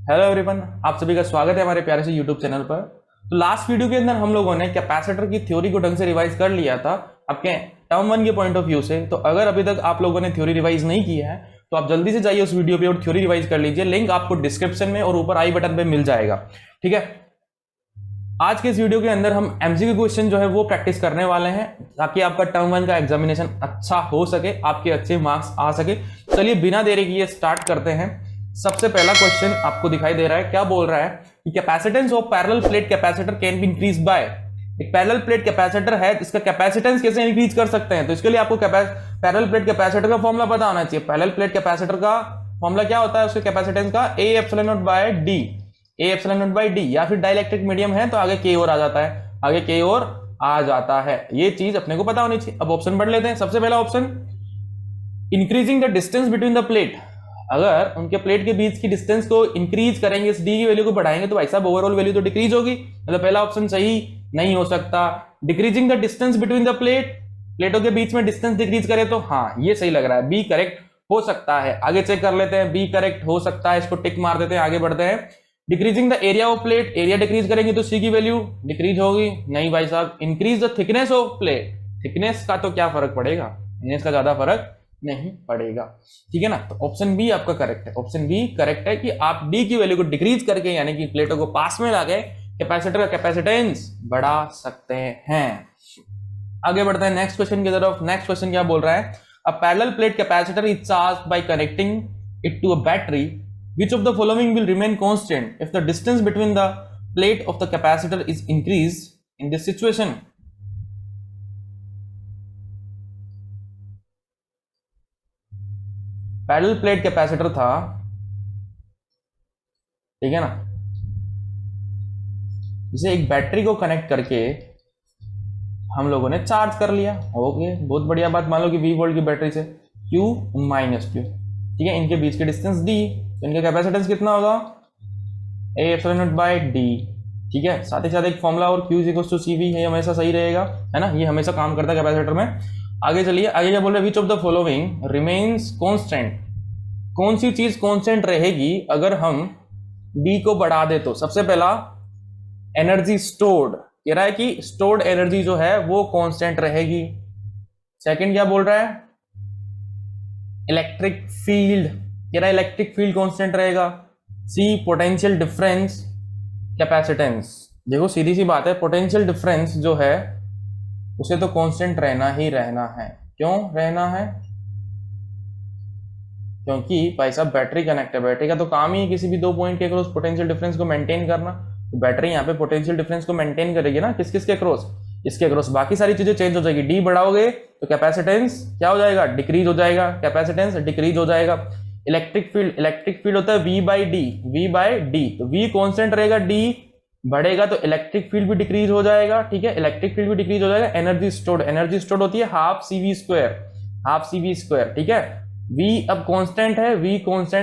Hello everyone, आप सभी का स्वागत है हमारे प्यारे से यूट्यूब चैनल पर। तो लास्ट वीडियो के अंदर हम लोगों ने कैपेसिटर की थ्योरी को ढंग से रिवाइज कर लिया था आपके टर्म वन के पॉइंट ऑफ व्यू से। तो अगर अभी तक आप लोगों ने थ्योरी रिवाइज नहीं किया है तो आप जल्दी से जाइए उस वीडियो पे और थ्योरी रिवाइज कर लीजिए। लिंक आपको डिस्क्रिप्शन में और ऊपर आई बटन पे मिल जाएगा। ठीक है, आज के इस वीडियो के अंदर हम एमसीक्यू क्वेश्चन जो है वो प्रैक्टिस करने वाले हैं ताकि आपका टर्म वन का एग्जामिनेशन अच्छा हो सके, आपके अच्छे मार्क्स आ सके। चलिए बिना देरी किए स्टार्ट करते हैं। सबसे पहला क्वेश्चन आपको दिखाई दे रहा है, क्या बोल रहा है कि capacitance of parallel plate capacitor can be increase by. एक पैरेलल प्लेट कैपेसिटर है, इसका कैपेसिटेंस कैसे इंक्रीज कर सकते हैं। तो इसके लिए आपको पैरेलल प्लेट कैपेसिटर का फॉर्मूला पता होना चाहिए। पैरेलल प्लेट कैपेसिटर का फॉर्मूला क्या होता है, उसके कैपेसिटेंस का A epsilon naught by D, A epsilon naught by D. या फिर डाइलेक्ट्रिक मीडियम है तो आगे के और आ जाता है, आगे के और आ जाता है। ये चीज अपने को पता होनी चाहिए। अब ऑप्शन पढ़ लेते हैं। सबसे पहला option, increasing the distance between the plate. अगर उनके प्लेट के बीच की डिस्टेंस को इंक्रीज करेंगे, इस डी की वैल्यू को बढ़ाएंगे तो भाई साहब ओवरऑल वैल्यू तो डिक्रीज होगी। मतलब पहला ऑप्शन सही नहीं हो सकता। Decreasing the distance between the प्लेटों के बीच में डिस्टेंस डिक्रीज करे तो हाँ ये सही लग रहा है, बी करेक्ट हो सकता है। आगे चेक कर लेते हैं, बी करेक्ट हो सकता है, इसको टिक मार देते हैं, आगे बढ़ते हैं। Decreasing the area of plate, area decrease करेंगे तो सी की वैल्यू डिक्रीज होगी। नहीं भाई साहब, increase the thickness of plate, thickness का तो क्या फर्क पड़ेगा, थिकनेस का ज्यादा फर्क नहीं पड़ेगा। ठीक है ना, तो ऑप्शन बी आपका करेक्ट है। ऑप्शन बी करेक्ट है कि आप डी की वैल्यू को डिक्रीज करके यानी कि प्लेटों को पास में लाके कैपेसिटर का कैपेसिटेंस बढ़ा सकते हैं। आगे बढ़ते हैं नेक्स्ट क्वेश्चन की तरफ। नेक्स्ट क्वेश्चन क्या बोल रहा है, a parallel plate capacitor is charged by connecting it to a battery, which of the following will remain constant if the distance between the plate of the capacitor is increased in this situation? Parallel plate capacitor था, ठीक है ना, इसे एक battery को connect करके हम लोगों ने चार्ज कर लिया। ओके, बहुत बढ़िया बात। मान लो कि 20 वोल्ट की बैटरी से Q माइनस Q, ठीक है, इनके बीच की डिस्टेंस D, तो इनका कैपेसिटेंस कितना होगा, A epsilon naught by D. ठीक है, साथ ही साथ एक फॉर्मूला और Q इक्वल्स टू CV है, हमेशा सही रहेगा, है ना, ये हमेशा काम करता है कैपेसिटर में। आगे चलिए, आगे क्या बोल रहे हैं, which of the following remains constant. कौन सी चीज कांस्टेंट रहेगी अगर हम D को बढ़ा दे तो। सबसे पहला एनर्जी स्टोर्ड, कह रहा है कि स्टोर्ड एनर्जी जो है वो कांस्टेंट रहेगी। सेकंड क्या बोल रहा है, इलेक्ट्रिक फील्ड, कह रहा है इलेक्ट्रिक फील्ड कांस्टेंट रहेगा। सी पोटेंशियल डिफरेंस कैपेसिटेंस, देखो सीधी सी बात है, पोटेंशियल डिफरेंस जो है उसे तो कांस्टेंट रहना ही रहना है। क्यों रहना है, क्योंकि भाई साहब बैटरी कनेक्ट है, बैटरी का तो काम ही है किसी भी दो पॉइंट के अक्रॉस पोटेंशियल डिफरेंस को मेंटेन करना। तो बैटरी यहाँ पे पोटेंशियल डिफरेंस को मेंटेन करेगी ना, किस किस के अक्रॉस, इसके अक्रॉस। बाकी सारी चीजें चेंज हो जाएगी। डी बढ़ाओगे तो कैपेसिटेंस क्या हो जाएगा, डिक्रीज हो जाएगा, कैपेसिटेंस डिक्रीज हो जाएगा। इलेक्ट्रिक फील्ड होता है V बाई डी, तो V कांस्टेंट रहेगा, D बढ़ेगा तो इलेक्ट्रिक फील्ड भी डिक्रीज हो जाएगा। ठीक है, इलेक्ट्रिक फील्ड भी डिक्रीज हो जाएगा। एनर्जी स्टोर्ड होती है हाफ CV स्क्वायर। ठीक है, V अब कांस्टेंट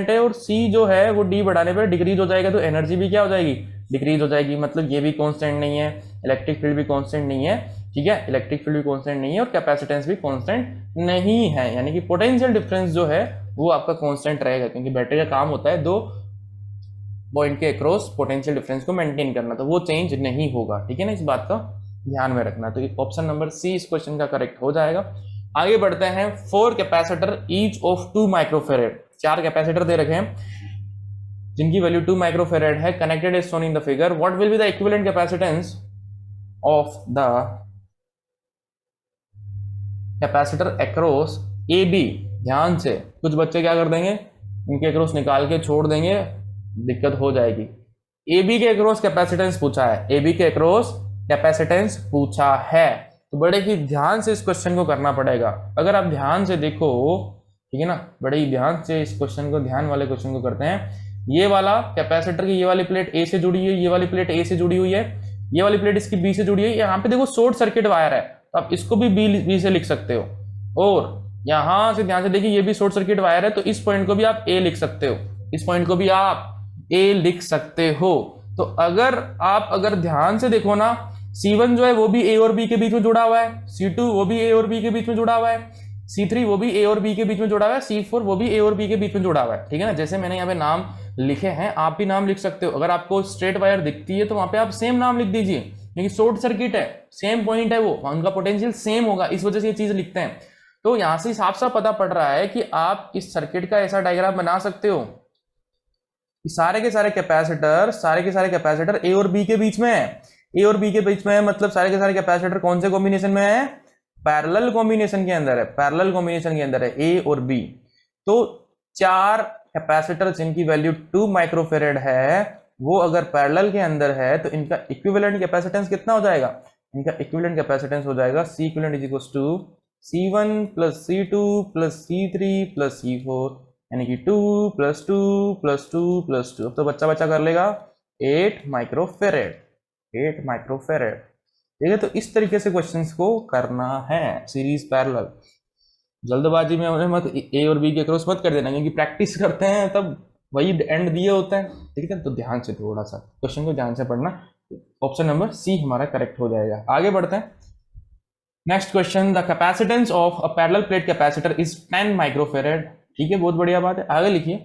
है और C जो है वो D बढ़ाने पर डिक्रीज हो जाएगा, तो एनर्जी भी क्या हो जाएगी, डिक्रीज हो जाएगी। मतलब ये भी कांस्टेंट नहीं है, इलेक्ट्रिक फील्ड भी कांस्टेंट नहीं है। ठीक है, इलेक्ट्रिक फील्ड भी कांस्टेंट नहीं है और कैपेसिटेंस भी कांस्टेंट नहीं है, यानी कि पोटेंशियल डिफरेंस जो है वो आपका कांस्टेंट रहेगा, क्योंकि बैटरी का काम होता है दो पॉइंट के अक्रॉस पोटेंशियल डिफरेंस को मेंटेन करना, तो वो चेंज नहीं होगा। ठीक है ना, इस बात का ध्यान में रखना। तो ऑप्शन नंबर सी इस क्वेश्चन का करेक्ट हो जाएगा। आगे बढ़ते हैं। 4 capacitor each of 2 microfarad, 4 capacitor दे रखे हैं जिनकी वैल्यू 2 माइक्रोफेरेड है, connected is shown in the figure. What will be the equivalent capacitance of the capacitor across A B. ध्यान से, कुछ बच्चे क्या कर देंगे, इनके अक्रॉस निकाल के छोड़ देंगे, दिक्कत हो जाएगी। ए बी के अक्रॉस कैपेसिटेंस पूछा है, ए बी के अक्रॉस कैपेसिटेंस पूछा है, तो बड़े ही ध्यान से इस क्वेश्चन को करना पड़ेगा। अगर आप ध्यान से देखो, ठीक है ना, बड़े ही ध्यान से इस क्वेश्चन को, ध्यान वाले क्वेश्चन को करते हैं। ये वाला कैपेसिटर की ये वाली प्लेट ए से जुड़ी हुई है, ये वाली प्लेट ए से जुड़ी हुई है, ये वाली प्लेट इसकी बी से जुड़ी है। यहाँ पे देखो शॉर्ट सर्किट वायर है, तो आप इसको भी बी से लिख सकते हो, और यहां से ध्यान से देखिए ये भी शॉर्ट सर्किट वायर है, तो इस पॉइंट को भी आप ए लिख सकते हो, इस पॉइंट को भी आप ए लिख सकते हो। तो अगर ध्यान से देखो ना, C1 जो है वो भी ए और बी के बीच में जुड़ा हुआ है, C2 वो भी ए और बी के बीच में जुड़ा हुआ है, C3 वो भी ए और बी के बीच में जुड़ा हुआ है, C4 वो भी ए और बी के बीच में जुड़ा हुआ है। ठीक है ना, जैसे मैंने यहाँ पे नाम लिखे हैं, आप भी नाम लिख सकते हो। अगर आपको स्ट्रेट वायर दिखती है तो वहां पे आप सेम नाम लिख दीजिए, क्योंकि शॉर्ट सर्किट है, सेम पॉइंट है, वो उनका पोटेंशियल सेम होगा, इस वजह से ये चीज लिखते हैं। तो यहां से साफ साफ पता पड़ रहा है कि आप इस सर्किट का ऐसा डायग्राम बना सकते हो कि सारे के सारे कैपेसिटर ए और बी के बीच में है। ए और बी के बीच में है मतलब सारे के सारे कैपेसिटर कौन से कॉम्बिनेशन में है? पैरेलल कॉम्बिनेशन के अंदर है, पैरेलल कॉम्बिनेशन के अंदर है ए और बी। तो 4 कैपेसिटर जिनकी वैल्यू 2 माइक्रोफेरेड है, वो अगर पैरेलल के अंदर है तो इनका इक्विवेलेंट कैपेसिटेंस कितना हो जाएगा? इनका इक्विवेलेंट कैपेसिटेंस हो जाएगा C equivalent is equals to C1 plus C2 plus C3 plus C4, यानी कि 2 प्लस 2 प्लस 2 प्लस 2। अब तो बच्चा बच्चा कर लेगा 8 माइक्रोफेरेड, 8 माइक्रोफेरेड। ठीक है, तो इस तरीके से क्वेश्चंस को करना है सीरीज पैरेलल। जल्दबाजी में उन्हें मत ए और बी के क्रॉस मत कर देना, क्योंकि प्रैक्टिस करते हैं तब वही एंड दिए होते हैं। ठीक है, तो ध्यान से थोड़ा सा क्वेश्चन को ध्यान से पढ़ना। ऑप्शन नंबर सी हमारा करेक्ट हो जाएगा। आगे बढ़ते हैं। Next question, the capacitance of a parallel plate capacitor is 10 microfarad. ठीक है, बहुत बढ़िया बात है। आगे लिखिए,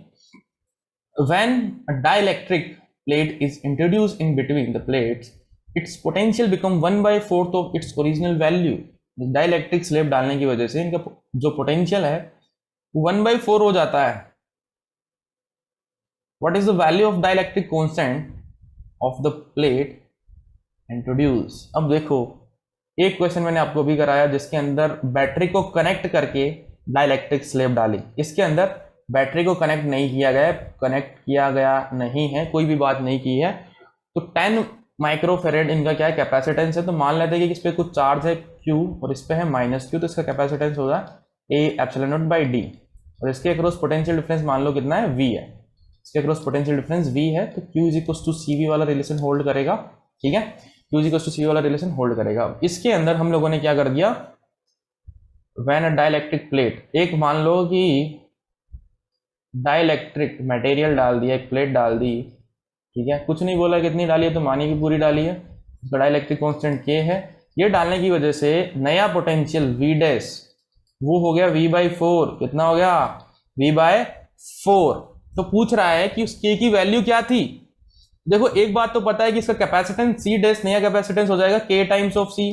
when a dielectric plate is introduced in between the plates it's potential become 1/4 of its original value. Dielectric slab डालने की वजह से इनका जो पोटेंशियल है 1/4 हो जाता है। What is the value of dielectric constant of the plate introduce? अब देखो, एक क्वेश्चन मैंने आपको भी कराया जिसके अंदर बैटरी को कनेक्ट करके डाइलेक्ट्रिक स्लैब डाली। इसके अंदर बैटरी को कनेक्ट नहीं किया गया, कनेक्ट किया गया नहीं है, कोई भी बात नहीं की है। तो 10 माइक्रोफेरेड इनका क्या है? कैपेसिटेंस है। तो मान लेते हैं कि इस पे कुछ चार्ज है Q और इस पे है -Q, तो इसका कैपेसिटेंस होगा A epsilon naught by D। और इसके अक्रॉस पोटेंशियल डिफरेंस मान लो कितना है? V है। इसके अक्रॉस पोटेंशियल डिफरेंस V है, तो Q is equal to CV वाला रिलेशन होल्ड करेगा। ठीक है, Q is equal to CV वाला रिलेशन होल्ड करेगा। इसके अंदर हम लोगों ने क्या कर दिया, व्हेन अ डाइलेक्ट्रिक प्लेट, एक मान लो कि डाइलेक्ट्रिक मटेरियल डाल दिया, एक प्लेट डाल दी। ठीक है, कुछ नहीं बोला कितनी डाली है, तो मानिए कि पूरी डाली है। इसका डाइलेक्ट्रिक कांस्टेंट K है। ये डालने की वजह से नया पोटेंशियल V डैश वो हो गया V/4। कितना हो गया? V/4। तो पूछ रहा है कि उस K की वैल्यू क्या थी। देखो, एक बात तो पता है कि इसका कैपेसिटेंस C डैश, नया कैपेसिटेंस हो जाएगा K टाइम्स ऑफ C,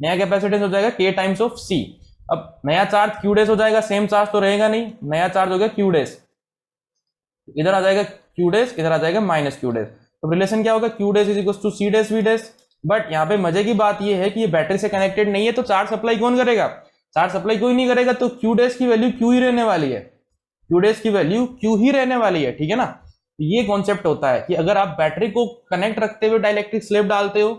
नया कैपेसिटेंस हो जाएगा K टाइम्स ऑफ C। अब नया चार्ज Q डैश हो जाएगा, सेम चार्ज तो रहेगा नहीं, नया चार्ज हो गया Q डैश, इधर आ जाएगा Q डैश, इधर आ जाएगा -Q डैश। तो रिलेशन क्या होगा? Q dash is equal to C dash V dash. But यहाँ पे मजे की बात ये है कि ये बैटरी से कनेक्टेड नहीं है, तो चार्ज सप्लाई कौन करेगा? चार्ज सप्लाई कोई नहीं करेगा, तो Q डैश की वैल्यू Q ही रहने वाली है, Q डैश की वैल्यू Q ही रहने वाली है। ठीक है ना, ये कॉन्सेप्ट होता है कि अगर आप बैटरी को कनेक्ट रखते हुए डाइलेक्ट्रिक स्लैब डालते हो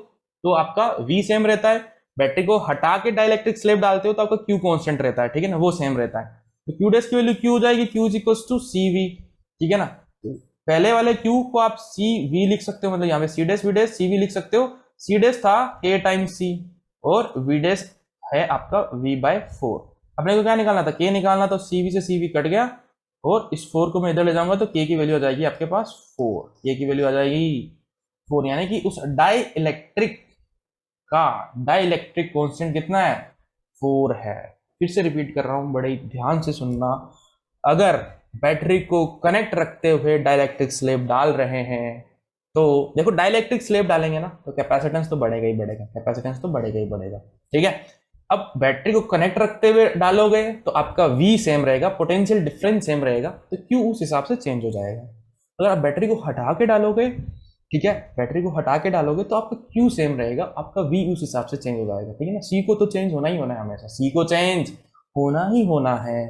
तो आपका V सेम रहता है, बैटरी को हटा के डाइलेक्ट्रिक स्लैब डालते हो तो आपका Q कांस्टेंट रहता है। ठीक है ना, वो सेम रहता है। तो Q डैश की वैल्यू Q हो जाएगी, Q is equal to CV। ठीक है ना, पहले वाले Q को आप CV लिख सकते हो, मतलब यहाँ पे C dash V dash CV लिख सकते हो। C डैश था K टाइम्स C और V डैश है आपका V/4। अपने को क्या निकालना था? K निकालना, तो CV से CV कट गया और इस 4 को मैं इधर ले जाऊंगा तो K की वैल्यू आ जाएगी आपके पास 4। K की वैल्यू आ जाएगी 4, यानी कि उस डाइलेक्ट्रिक का डाइलेक्ट्रिक कांस्टेंट कितना है? 4 है। फिर से रिपीट कर रहा हूं, बड़े ध्यान से सुनना। अगर बैटरी को कनेक्ट रखते हुए डाइलेक्ट्रिक स्लैब डाल रहे हैं तो देखो, डाइलेक्ट्रिक स्लैब डालेंगे ना तो कैपेसिटेंस तो बढ़ेगा ही बढ़ेगा, कैपेसिटेंस तो बढ़ेगा ही बढ़ेगा। ठीक है, अब बैटरी को कनेक्ट रखते हुए डालोगे तो आपका V सेम रहेगा, पोटेंशियल डिफरेंस सेम रहेगा, तो Q उस हिसाब से चेंज हो जाएगा। अगर आप बैटरी को हटा के डालोगे, ठीक है, बैटरी को हटा के डालोगे तो आपका Q सेम रहेगा, आपका V उस हिसाब से चेंज हो जाएगा। ठीक है ना, C को तो चेंज होना ही होना है, हमेशा C को चेंज होना ही होना है।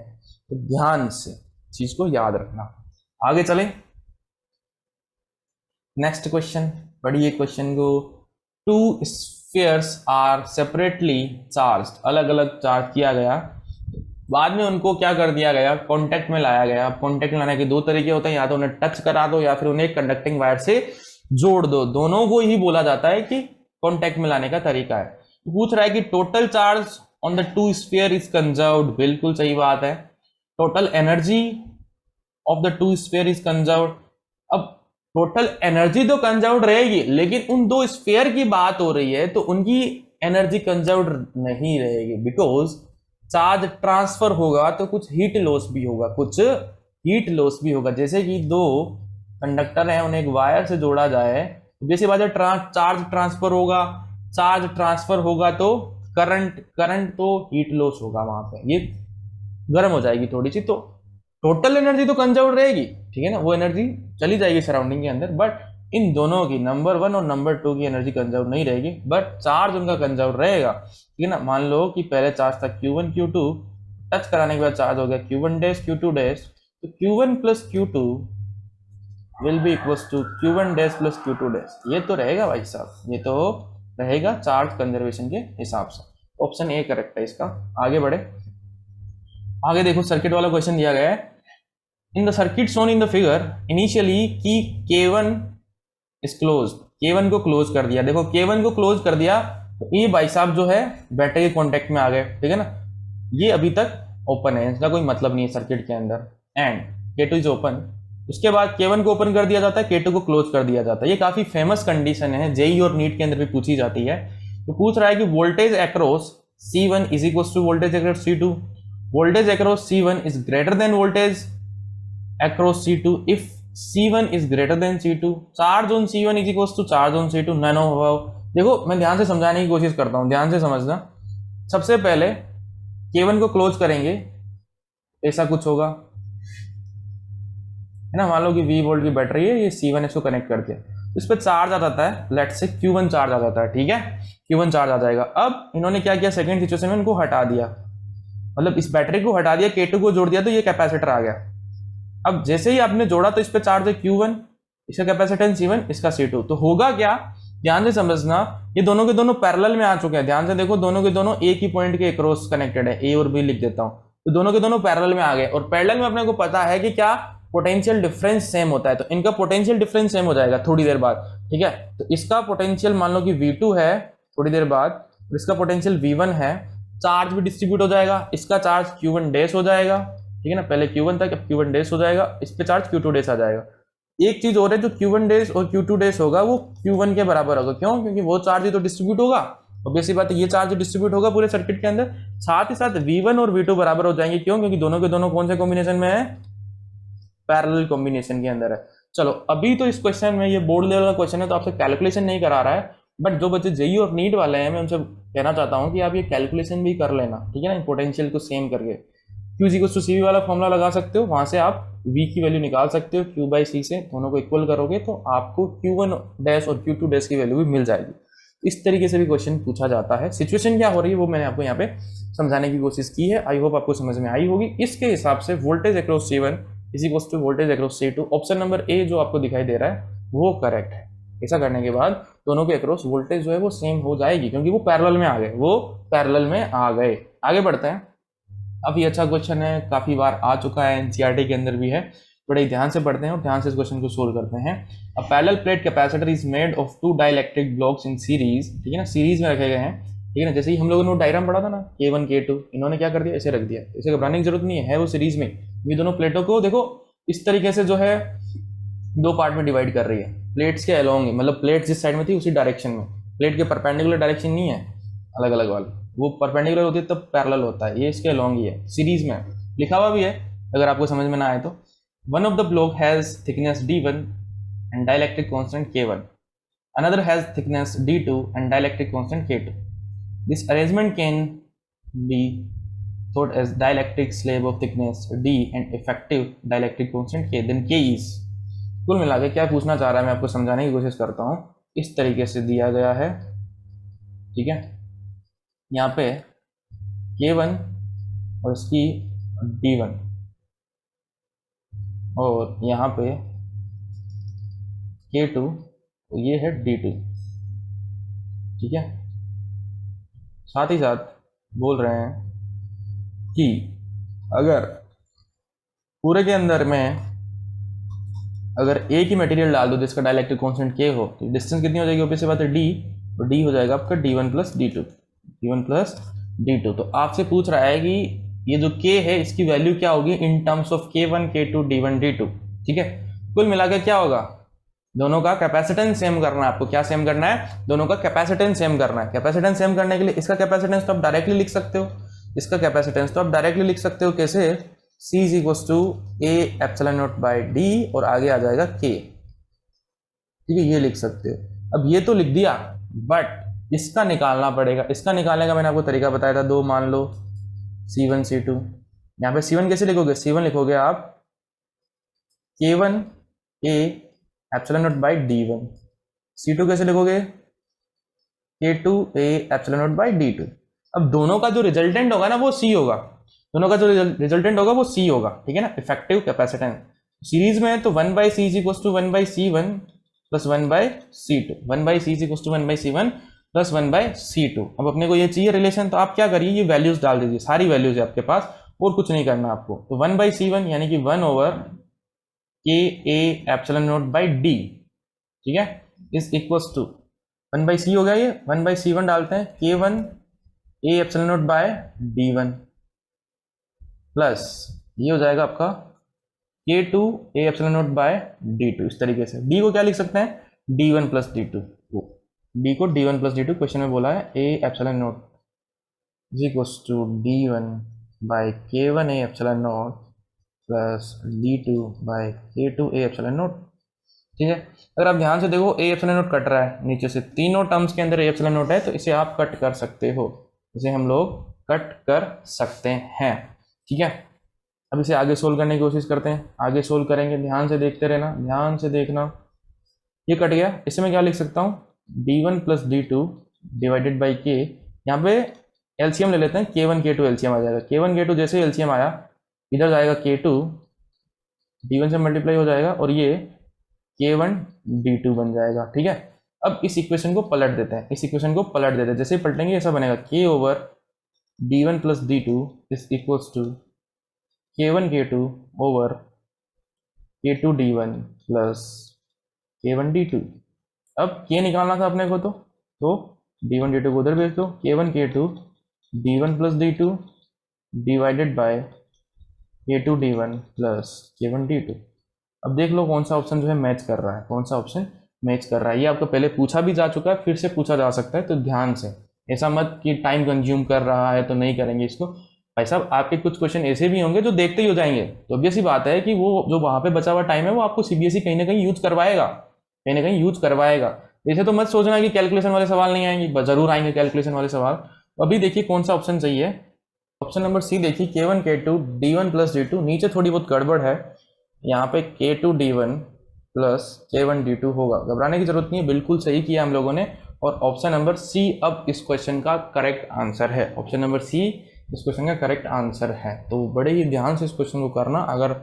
तो ध्यान से चीज को याद रखना। आगे चले, नेक्स्ट क्वेश्चन पढ़िए क्वेश्चन को। 2 स्फीयर्स आर सेपरेटली चार्ज्ड, अलग अलग चार्ज किया गया, बाद में उनको क्या कर दिया गया? कॉन्टेक्ट में लाया गया। अब कॉन्टेक्ट में लाने के 2 तरीके होते हैं, या तो उन्हें टच करा दो या फिर उन्हें कंडक्टिंग वायर से जोड़ दो। दोनों को ही बोला जाता है कि कॉन्टेक्ट में लाने का तरीका है। पूछ रहा है कि total charge on the 2 sphere is conserved. बिल्कुल सही बात है, total energy of the 2 sphere is conserved. अब टोटल एनर्जी तो कंजर्व्ड रहेगी, लेकिन उन 2 स्फीयर की बात हो रही है तो उनकी एनर्जी कंजर्व्ड नहीं रहेगी, बिकॉज चार्ज ट्रांसफर होगा तो कुछ हीट लॉस भी होगा, कुछ हीट लॉस भी होगा। जैसे कि 2 कंडक्टर है उन्हें एक वायर से जोड़ा जाए, जैसी बात है चार्ज ट्रांसफर होगा तो करंट तो हीट लॉस होगा, वहां पे ये गर्म हो जाएगी थोड़ी सी, तो टोटल एनर्जी तो कंजर्व रहेगी, ठीक है ना, वो एनर्जी चली जाएगी सराउंडिंग के अंदर, बट इन दोनों की नंबर 1 और नंबर 2 की एनर्जी कंजर्व नहीं रहेगी, बट चार्ज उनका कंजर्व रहेगा, ठीक है ना। मान लो कि पहले चार्ज था Q1 Q2, टच कराने के बाद चार्ज हो गया Q1 डैश Q2 डैश, तो Q1 plus Q2 will be equals to Q1 dash plus Q2 dash. ये तो रहेगा भाई साहब, ये तो रहेगा चार्ज कंजर्वेशन के हिसाब से। ऑप्शन ए करेक्ट है इसका। आगे बढ़े, आगे देखो सर्किट वाला क्वेश्चन दिया गया है। इन the circuit shown in the figure initially की K1 इज क्लोज, K1 को क्लोज कर दिया। देखो K1 को क्लोज कर दिया तो ये भाई साहब जो है बैटरी के कॉन्टेक्ट में आ गए, ठीक है ना। ये अभी तक ओपन है, इसका कोई मतलब नहीं है सर्किट के अंदर, एंड K2 इज ओपन। उसके बाद K1 को ओपन कर दिया जाता है, K2 को क्लोज कर दिया जाता है। ये काफी फेमस कंडीशन है, जेई और नीट के अंदर भी पूछी जाती है। तो पूछ रहा है कि voltage across C1 is equal to voltage across C2, voltage across C1 is greater than voltage across C2 if C1 is greater than C2, charge on C1 is equals to charge on C2, none of. देखो मैं ध्यान से समझाने की कोशिश करता हूं, ध्यान से समझना। सबसे पहले K1 को क्लोज करेंगे, ऐसा कुछ होगा, है ना। मान लो कि V वोल्ट की बैटरी है, ये C1 इसको कनेक्ट कर दिया, इस पर चार्ज आ जाता है, लेट से Q1 चार्ज आ जाता है, ठीक है, Q1 चार्ज आ जाएगा। अब इन्होंने क्या किया, सेकंड सिचुएशन में इनको हटा दिया, मतलब इस बैटरी को हटा दिया, K2 को जोड़ दिया, तो ये कैपेसिटर आ गया। अब जैसे ही आपने जोड़ा तो इस पे चार्ज है Q1, इसका कैपेसिटेंस C1, इसका C2, तो होगा क्या, ध्यान से समझना, ये दोनों के दोनों पैरेलल में आ चुके हैं। ध्यान से देखो, दोनों के दोनों एक ही पॉइंट के अक्रॉस कनेक्टेड है, A और B लिख देता हूं, तो दोनों के दोनों पैरेलल में आ गए। और पैरेलल में अपने को पता है कि क्या पोटेंशियल डिफरेंस सेम होता है, तो इनका पोटेंशियल डिफरेंस सेम हो जाएगा थोड़ी देर बाद, ठीक है। तो इसका पोटेंशियल मान लो कि V2 है थोड़ी देर बाद, और इसका पोटेंशियल V1 है, चार्ज भी डिस्ट्रीब्यूट हो जाएगा, इसका चार्ज Q1 डैश हो जाएगा, ठीक है ना, पहले Q1 था, अब Q1 डैश हो जाएगा, इस पे चार्ज Q2 डैश आ जाएगा। एक चीज और है, जो Q1 डैश और Q2 डैश होगा वो Q1 के बराबर होगा, क्यों, क्योंकि वो चार्ज ही तो डिस्ट्रीब्यूट होगा, ऑब्वियस सी बात है, ये चार्ज डिस्ट्रीब्यूट होगा पूरे सर्किट के अंदर। साथ ही साथ V1 और V2 बराबर हो जाएंगे, क्यों, क्योंकि दोनों के दोनों कौन से कॉम्बिनेशन में है, पैरेलल कॉम्बिनेशन के अंदर है। चलो अभी तो इस क्वेश्चन में, ये बोर्ड लेवल का क्वेश्चन है तो आपसे कैलकुलेशन नहीं करा रहा है, बट जो बच्चे जेई और नीट वाले हैं, मैं उनसे कहना चाहता हूँ कि आप ये कैलकुलेशन भी कर लेना, ठीक है ना, पोटेंशियल को सेम करके। Q is equal to CV वाला फॉर्मूला लगा सकते हो, वहां से आप V की वैल्यू निकाल सकते हो, Q बाई C से दोनों को इक्वल करोगे तो आपको Q1 डैश और Q2 डैश की वैल्यू भी मिल जाएगी। इस तरीके से भी क्वेश्चन पूछा जाता है। सिचुएशन क्या हो रही है वो मैंने आपको यहाँ पे समझाने की कोशिश की है, आई होप आपको समझ में आई होगी। इसके हिसाब से voltage across C1 is equal to voltage across C2, option number A जो आपको दिखाई दे रहा है वो करेक्ट है। ऐसा करने के बाद दोनों के अक्रॉस वोल्टेज जो है वो सेम हो जाएगी, क्योंकि वो पैरेलल में आ गए, वो पैरेलल में आ गए। आगे बढ़ते हैं। अब ये अच्छा क्वेश्चन है, काफी बार आ चुका है, एनसीईआरटी के अंदर भी है, बड़े ध्यान से पढ़ते हैं और ध्यान से इस क्वेश्चन को सोल्व करते हैं। A parallel plate capacitor is made of two dielectric blocks in series, ठीक है ना, सीरीज में रखे गए हैं, ठीक है ना। जैसे ही हम लोगों ने डायग्राम पढ़ा था ना, K1 K2, इन्होंने क्या कर दिया, ऐसे रख दिया, इसे घबराने की जरूरत नहीं है वो सीरीज में। ये दोनों प्लेटों को देखो इस तरीके से जो है दो पार्ट में डिवाइड कर रही है, प्लेट्स के अलोंग, मतलब प्लेट जिस साइड में थी उसी डायरेक्शन में, प्लेट के परपेंडिकुलर डायरेक्शन नहीं है अलग अलग वाली, वो परपेंडिकुलर होती है तब पैरेलल होता है, ये इसके अलोंग ही है, सीरीज में लिखा हुआ भी है अगर आपको समझ में ना आए तो। One of the block has thickness D1 and dielectric constant K1, another has thickness D2 and dielectric constant K2। This arrangement can be thought as dielectric slab of thickness D and effective dielectric constant K, then K is। कुल मिला के क्या पूछना चाह रहा है मैं आपको समझाने की कोशिश करता हूँ। इस तरीके से दिया गया है, ठीक है, यहाँ पे K1 और इसकी D1 और यहाँ पे K2 तो ये है D2, ठीक है। साथ ही साथ बोल रहे हैं कि अगर पूरे के अंदर में अगर एक ही मटेरियल डाल दो जिसका डाइलेक्ट्रिक कांस्टेंट K हो तो डिस्टेंस कितनी हो जाएगी, ऑब्वियस सी बात है D, तो D हो जाएगा आपका D1 plus D2, D1 plus D2। तो आपसे पूछ रहा है कि ये जो K है इसकी वैल्यू क्या होगी in terms of K1 K2 D1 D2, ठीक है। कुल मिलाकर क्या होगा, दोनों का कैपेसिटेंस सेम करना है आपको। क्या सेम करना है, दोनों का कैपेसिटेंस सेम करना है। कैपेसिटेंस सेम करने के लिए इसका कैपेसिटेंस तो आप डायरेक्टली लिख सकते हो, इसका कैपेसिटेंस तो आप डायरेक्टली लिख सकते हो, कैसे, C is equal to A epsilon naught by D और आगे आ जाएगा K। ठीक है, ये लिख सकते हो। अब ये तो लिख दिया, बट इसका निकालना पड़ेगा। इसका निकालने का मैंने आपको तरीका बताया था, दो मान लो C1 C2। यहाँ पे C1 कैसे लिखोगे? C1 लिखोगे आप K1 A epsilon naught by D1। C2 कैसे लिखोगे? K2 A epsilon naught by D2। अब दोनों का जो रिजल्टेंट होगा ना वो C होगा, दोनों का जो रिजल्टेंट होगा वो C होगा। ठीक है ना, इफेक्टिव कैपेसिटेंस सीरीज में है तो 1 by C is equal to 1 by C1 plus 1 by C2। 1 by C is equal to 1 by C1 plus 1 by C2। अब अपने को ये चाहिए रिलेशन, तो आप क्या करिए, ये वैल्यूज डाल दीजिए, सारी वैल्यूज है आपके पास और कुछ नहीं करना आपको। तो 1 बाई C1 यानी कि 1 over K A epsilon naught by D, ठीक है, is equal to 1 by C हो गया, ये 1 बाई C1 डालते हैं K1 A epsilon naught by D1 plus ये हो जाएगा आपका K2 A epsilon naught bye D2। इस तरीके से D को क्या लिख सकते हैं? D1 plus D2। D को D1 प्लस D2 क्वेश्चन में बोला है A epsilon naught is equal to D1 by K1 A epsilon naught plus D2 by K2 A epsilon naught. ठीक है, अगर आप ध्यान से देखो A एप्सिलॉन नॉट कट रहा है नीचे से, तीनों टर्म्स के अंदर A एप्सिलॉन नॉट है, तो इसे आप कट कर सकते हो, इसे हम लोग कट कर सकते हैं। ठीक है, अब इसे आगे सोल्व करने की कोशिश करते हैं। आगे सोल्व करेंगे, ध्यान से देखते रहना, ध्यान से देखना। ये कट गया, इसे मैं क्या लिख सकता हूँ? D1 plus D2 divided by K। यहाँ पे एलसीएम ले लेते हैं, K1 K2 एलसीएम आ जाएगा। K1 K2 जैसे एलसीएम आया, इधर जाएगा K2, D1 से मल्टीप्लाई हो जाएगा और ये K1 D2 बन जाएगा। ठीक है, अब इस इक्वेशन को पलट देते हैं, इस इक्वेशन को पलट देते हैं। जैसे ही पलटेंगे ऐसा बनेगा K over D1 plus D2 is equals to K1 K2 over K2 D1 plus K1 D2। अब K निकालना था अपने को, तो D1 D2 को उधर भेज दो। K1 K2 D1 plus D2 divided by K2 D1 plus K1 D2। अब देख लो कौन सा ऑप्शन जो है मैच कर रहा है, कौन सा ऑप्शन मैच कर रहा है। ये आपको पहले पूछा भी जा चुका है, फिर से पूछा जा सकता है, तो ध्यान से, ऐसा मत कि टाइम कंज्यूम कर रहा है तो नहीं करेंगे इसको। भाई साहब, आपके कुछ क्वेश्चन ऐसे भी होंगे जो देखते ही हो जाएंगे, तो अब ऐसी बात है कि वो जो वहां पे बचा हुआ टाइम है वो आपको सीबीएसई कहीं ना कहीं यूज करवाएगा, कहीं ना कहीं यूज करवाएगा। ऐसे तो मत सोचना कि कैलकुलेशन वाले सवाल नहीं आएंगे, जरूर आएंगे कैलकुलेशन वाले सवाल। अभी देखिए कौन सा ऑप्शन चाहिए, ऑप्शन नंबर सी देखिए, K1 K2 D1 plus D2। नीचे थोड़ी बहुत गड़बड़ है, यहाँ पे K2 D1 plus K1 D2 होगा, घबराने की जरूरत नहीं है, बिल्कुल सही किया हम लोगों ने। और ऑप्शन नंबर सी अब इस क्वेश्चन का करेक्ट आंसर है, ऑप्शन नंबर सी इस क्वेश्चन का करेक्ट आंसर है। तो बड़े ही ध्यान से इस क्वेश्चन को करना, अगर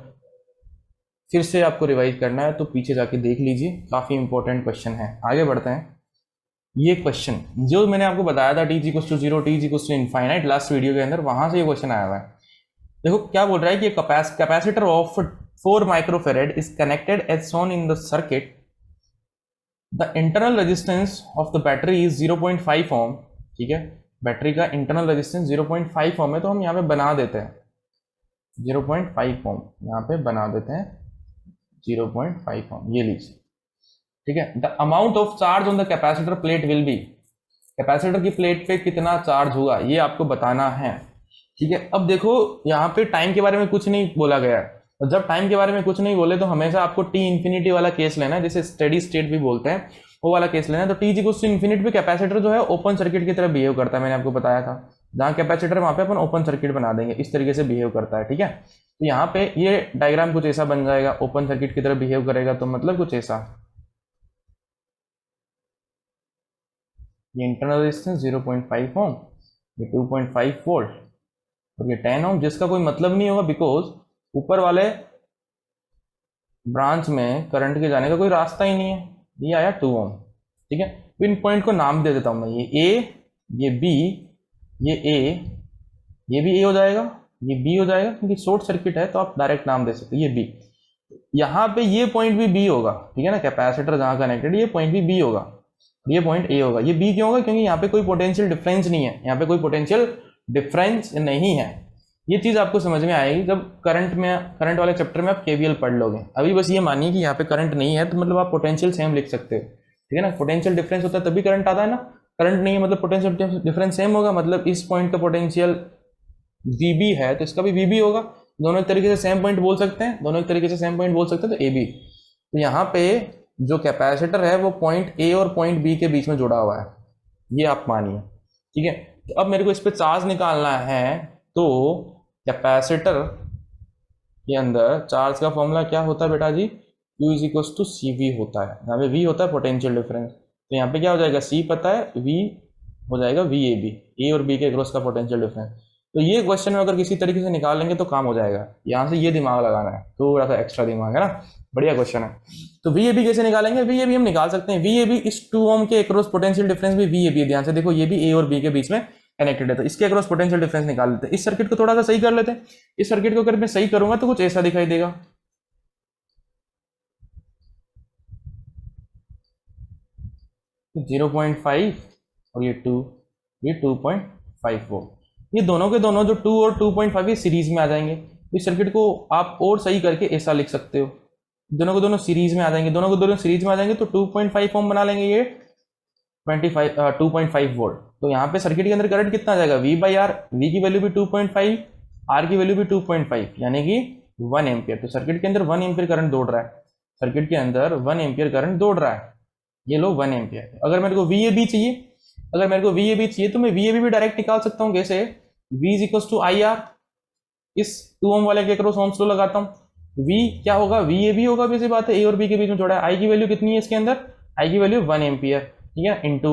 फिर से आपको रिवाइज करना है तो पीछे जाके देख लीजिए, काफी इंपॉर्टेंट क्वेश्चन है। आगे बढ़ते हैं। ये क्वेश्चन जो मैंने आपको बताया था t equals to 0 t equals to infinite last video के अंदर, वहां से ये क्वेश्चन आया हुआ है। देखो क्या बोल रहा है कि capacitor of 4 microfarad is connected as shown in the circuit, the internal resistance of the battery is 0.5 ohm. ठीक है, बैटरी का इंटरनल रेजिस्टेंस 0.5 ओम है, तो हम यहाँ पे बना देते हैं 0.5 ओम, यहाँ पे बना देते हैं 0.5 ओम, ये लीजिए। ठीक है, the amount of charge on the capacitor plate will be, capacitor की प्लेट पे कितना चार्ज हुआ ये आपको बताना है। ठीक है, अब देखो यहाँ पे टाइम के बारे में कुछ नहीं बोला गया है, और जब टाइम के बारे में कुछ नहीं बोले तो हमेशा आपको टी इन्फिनिटी वाला केस लेना है, जिसे स्टेडी स्टेट भी बोलते हैं, वो वाला केस लेना है। तो टी इक्वल्स टू इन्फिनिटी पे कैपेसिटर जो है ओपन सर्किट की तरह बिहेव करता है, मैंने आपको बताया था, जहां कैपेसिटर वहां पे अपन ओपन सर्किट बना देंगे, इस तरीके से बिहेव करता है। ठीक है, तो यहाँ पे ये डायग्राम कुछ ऐसा बन जाएगा, ओपन सर्किट की तरह बिहेव करेगा, तो मतलब कुछ ऐसा, ये इंटरनल रेजिस्टेंस 0.5 ओम, ये 2.5 वोल्ट और ये 10 ओम, जिसका कोई मतलब नहीं होगा, बिकॉज ऊपर वाले ब्रांच में करंट के जाने का कोई रास्ता ही नहीं है। ये आया 2 ओम। ठीक है, इन पॉइंट को नाम दे देता हूं मैं, ये ए, ये बी, ये ए, ये भी ए हो जाएगा, ये बी हो जाएगा, क्योंकि शॉर्ट सर्किट है तो आप डायरेक्ट नाम दे सकते, ये बी। यहाँ पे ये पॉइंट भी बी होगा, ठीक है ना, कैपेसिटर जहां कनेक्टेड, ये पॉइंट भी बी होगा, ये पॉइंट ए होगा। ये बी क्यों होगा? क्योंकि यहाँ पे कोई पोटेंशियल डिफरेंस नहीं है, यहाँ पे कोई पोटेंशियल डिफरेंस नहीं है। ये चीज आपको समझ में आएगी जब करंट वाले चैप्टर में आप केवीएल पढ़ लोगे। अभी बस ये मानिए कि यहाँ पे करंट नहीं है, तो मतलब आप पोटेंशियल सेम लिख सकते हो, ठीक है ना। पोटेंशियल डिफरेंस होता है तभी करंट आता है ना, करंट नहीं है मतलब पोटेंशियल डिफरेंस सेम होगा, मतलब इस पॉइंट का पोटेंशियल वीबी है तो इसका भी वीबी होगा। दोनों एक तरीके से सेम पॉइंट बोल सकते हैं, दोनों एक तरीके से सेम पॉइंट बोल सकते हैं, तो ए बी। तो यहाँ पे जो कैपेसिटर है वो पॉइंट ए और पॉइंट बी के बीच में जुड़ा हुआ है, ये आप मानिए, ठीक है। तो अब मेरे को इस पे चार्ज निकालना है, तो कैपेसिटर के अंदर चार्ज का फॉर्मूला क्या होता है बेटा जी, Q is equal to C V होता है। यहाँ पे V होता है पोटेंशियल डिफरेंस, तो यहाँ पे क्या हो जाएगा, C पता है, V हो जाएगा वी ए बी, ए और बी के क्रॉस का पोटेंशियल डिफरेंस। तो ये क्वेश्चन में अगर किसी तरीके से निकाल लेंगे तो काम हो जाएगा। यहाँ से ये दिमाग लगाना है, थोड़ा सा एक्स्ट्रा दिमाग है ना, बढ़िया क्वेश्चन है। तो वी ए बी कैसे निकालेंगे, वी ए बी हम निकाल सकते हैं, वी ए बी इस 2 ओम के क्रॉस पोटेंशियल डिफरेंस भी वी ए बी, ध्यान से देखो ये भी ए और बी के बीच में कनेक्टेड है, तो इसके क्रॉस पोटेंशियल डिफरेंस निकाल लेते हैं। इस सर्किट को थोड़ा सा सही कर लेते हैं। इस सर्किट को अगर मैं सही करूंगा तो कुछ ऐसा दिखाई देगा, 0.5 और ये 2, ये 2.5 वोल्ट, ये दोनों के दोनों जो 2 और 2.5 ये सीरीज में आ जाएंगे। इस सर्किट को आप और सही करके ऐसा लिख सकते हो, दोनों को दोनों सीरीज में आ जाएंगे, दोनों को दोनों सीरीज में आ जाएंगे तो 2.5 ओम बना लेंगे, ये 2.5 वोल्ट। तो यहाँ पे सर्किट के अंदर करंट कितना आ जाएगा, V बाई आर, वी की वैल्यू भी 2.5, आर की वैल्यू भी 2.5, यानी कि 1 एम्पियर। तो सर्किट के अंदर 1 एम्पियर करंट दौड़ रहा है, सर्किट के अंदर 1 एम्पियर करंट दौड़ रहा है, ये लो 1 एम्पियर। अगर मेरे को वी ए बी चाहिए, अगर मेरे को वी ए बी चाहिए तो मैं वी ए बी भी डायरेक्ट निकाल सकता हूँ, कैसे, V is equal to I R, इस 2 ओम वाले के क्रॉस ओम्स लो लगाता हूँ, V क्या होगा, वी ए बी होगा, वैसी बात है, ए और बी के बीच में जोड़ा है, आई की वैल्यू कितनी है इसके अंदर, आई की वैल्यू 1 एम्पियर, ठीक है, इंटू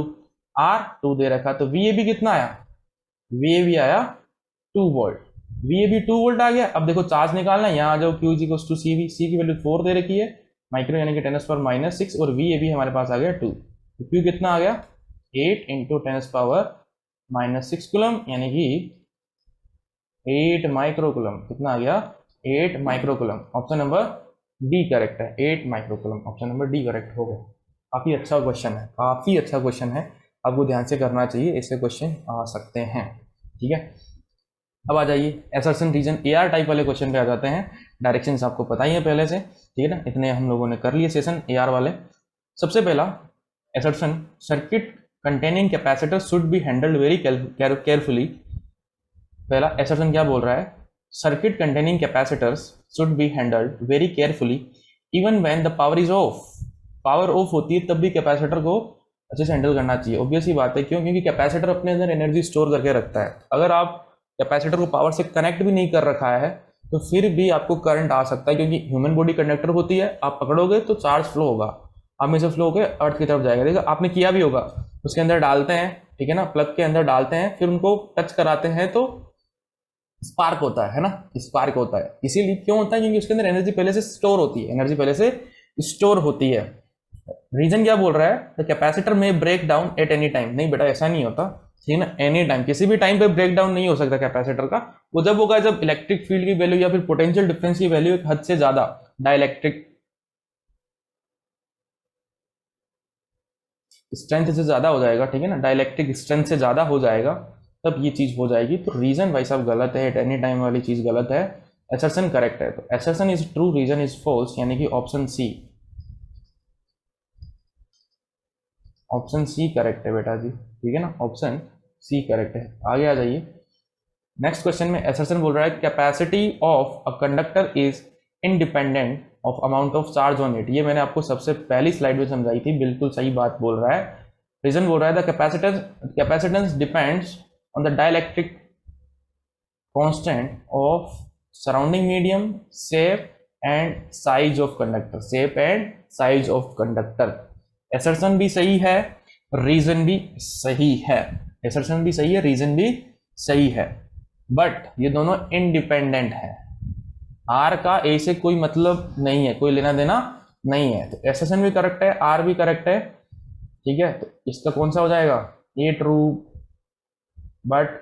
आर 2 दे रखा, तो वी ए बी कितना आया, वी ए बी आया 2 volt, V A B 2 volt आ गया। अब देखो चार्ज निकालना है, यहाँ आ जाओ, Q is equal to C V, C की वैल्यू 4 दे रखी है माइक्रो यानी कि 10⁻⁻⁶, और वी ए बी हमारे पास आ गया 2, तो Q कितना आ गया 8 इंटू 10⁻⁻⁶ कूलम, यानी कि 8 माइक्रोकूलम, कितना आ गया 8 microcoulomb. Option number D correct है, 8 microcoulomb, option number D correct हो गया। काफी अच्छा क्वेश्चन है, काफी अच्छा क्वेश्चन है, आपको ध्यान से करना चाहिए, ऐसे क्वेश्चन आ सकते हैं, ठीक है। अब आ जाइए assertion reason A R type वाले क्वेश्चन पे आ जाते हैं। डायरेक्शंस आपको पता ही है पहले से, ठीक है ना, इतने हम लोगों ने कर लिए सेशन ए आर वाले। सबसे पहला assertion, circuit containing capacitor should be handled very carefully. पहला एसर्शन क्या बोल रहा है, circuit containing capacitors should be handled very carefully even when the power is of. Power of होती है तब भी कैपेसिटर को अच्छे से हैंडल करना चाहिए, ऑब्वियस ही बात है, क्यों, क्योंकि कैपेसिटर अपने अंदर एनर्जी स्टोर करके रखता है। अगर आप कैपेसिटर को पावर से कनेक्ट भी नहीं कर रखा है तो फिर भी आपको करंट आ सकता है, क्योंकि ह्यूमन बॉडी कंडक्टर होती है, आप पकड़ोगे तो चार्ज फ्लो होगा, आप में से फ्लो होकर अर्थ की तरफ जाएगा। देखो आपने किया भी होगा, उसके अंदर डालते हैं, ठीक है ना, प्लग के अंदर डालते हैं, फिर उनको टच कराते हैं तो स्पार्क होता है ना, स्पार्क होता है। इसीलिए क्यों होता है, क्योंकि उसके अंदर एनर्जी पहले से स्टोर होती है, एनर्जी पहले से स्टोर होती है। रीजन क्या बोल रहा है, द कैपेसिटर में break down at any time, नहीं बेटा ऐसा नहीं होता, ठीक है ना, एनी टाइम, किसी भी टाइम पे ब्रेक डाउन नहीं हो सकता कैपेसिटर का। वो जब होगा जब इलेक्ट्रिक फील्ड की वैल्यू या फिर पोटेंशियल डिफरेंस की वैल्यू एक हद से ज्यादा डाइलेक्ट्रिक स्ट्रेंथ से ज्यादा हो जाएगा, ठीक है ना, डाइलेक्ट्रिक स्ट्रेंथ से ज्यादा हो जाएगा, तब ये चीज हो जाएगी। तो रीजन भाई साहब गलत है, एट एनी टाइम वाली चीज गलत है, एसर्शन करेक्ट है। तो assertion is true, reason is false, यानी कि option C, option C correct है बेटा जी, ठीक है ना, ऑप्शन सी करेक्ट है। आगे आ जाइए, नेक्स्ट क्वेश्चन में एसर्शन बोल रहा है capacity of a conductor is independent of amount of charge on it. ये मैंने आपको सबसे पहली स्लाइड में समझाई थी, बिल्कुल सही बात बोल रहा है। रीजन बोल रहा है the capacitance depends on the dielectric constant of surrounding medium, shape and size of conductor, shape and size of conductor. Assertion भी सही है, रीजन भी सही है, एसर्शन भी सही है, रीजन भी सही है, बट ये दोनों इंडिपेंडेंट है। आर का ए से कोई मतलब नहीं है, कोई लेना देना नहीं है। तो एसर्शन भी करेक्ट है, आर भी करेक्ट है, ठीक है। तो इसका कौन सा हो जाएगा, A true, but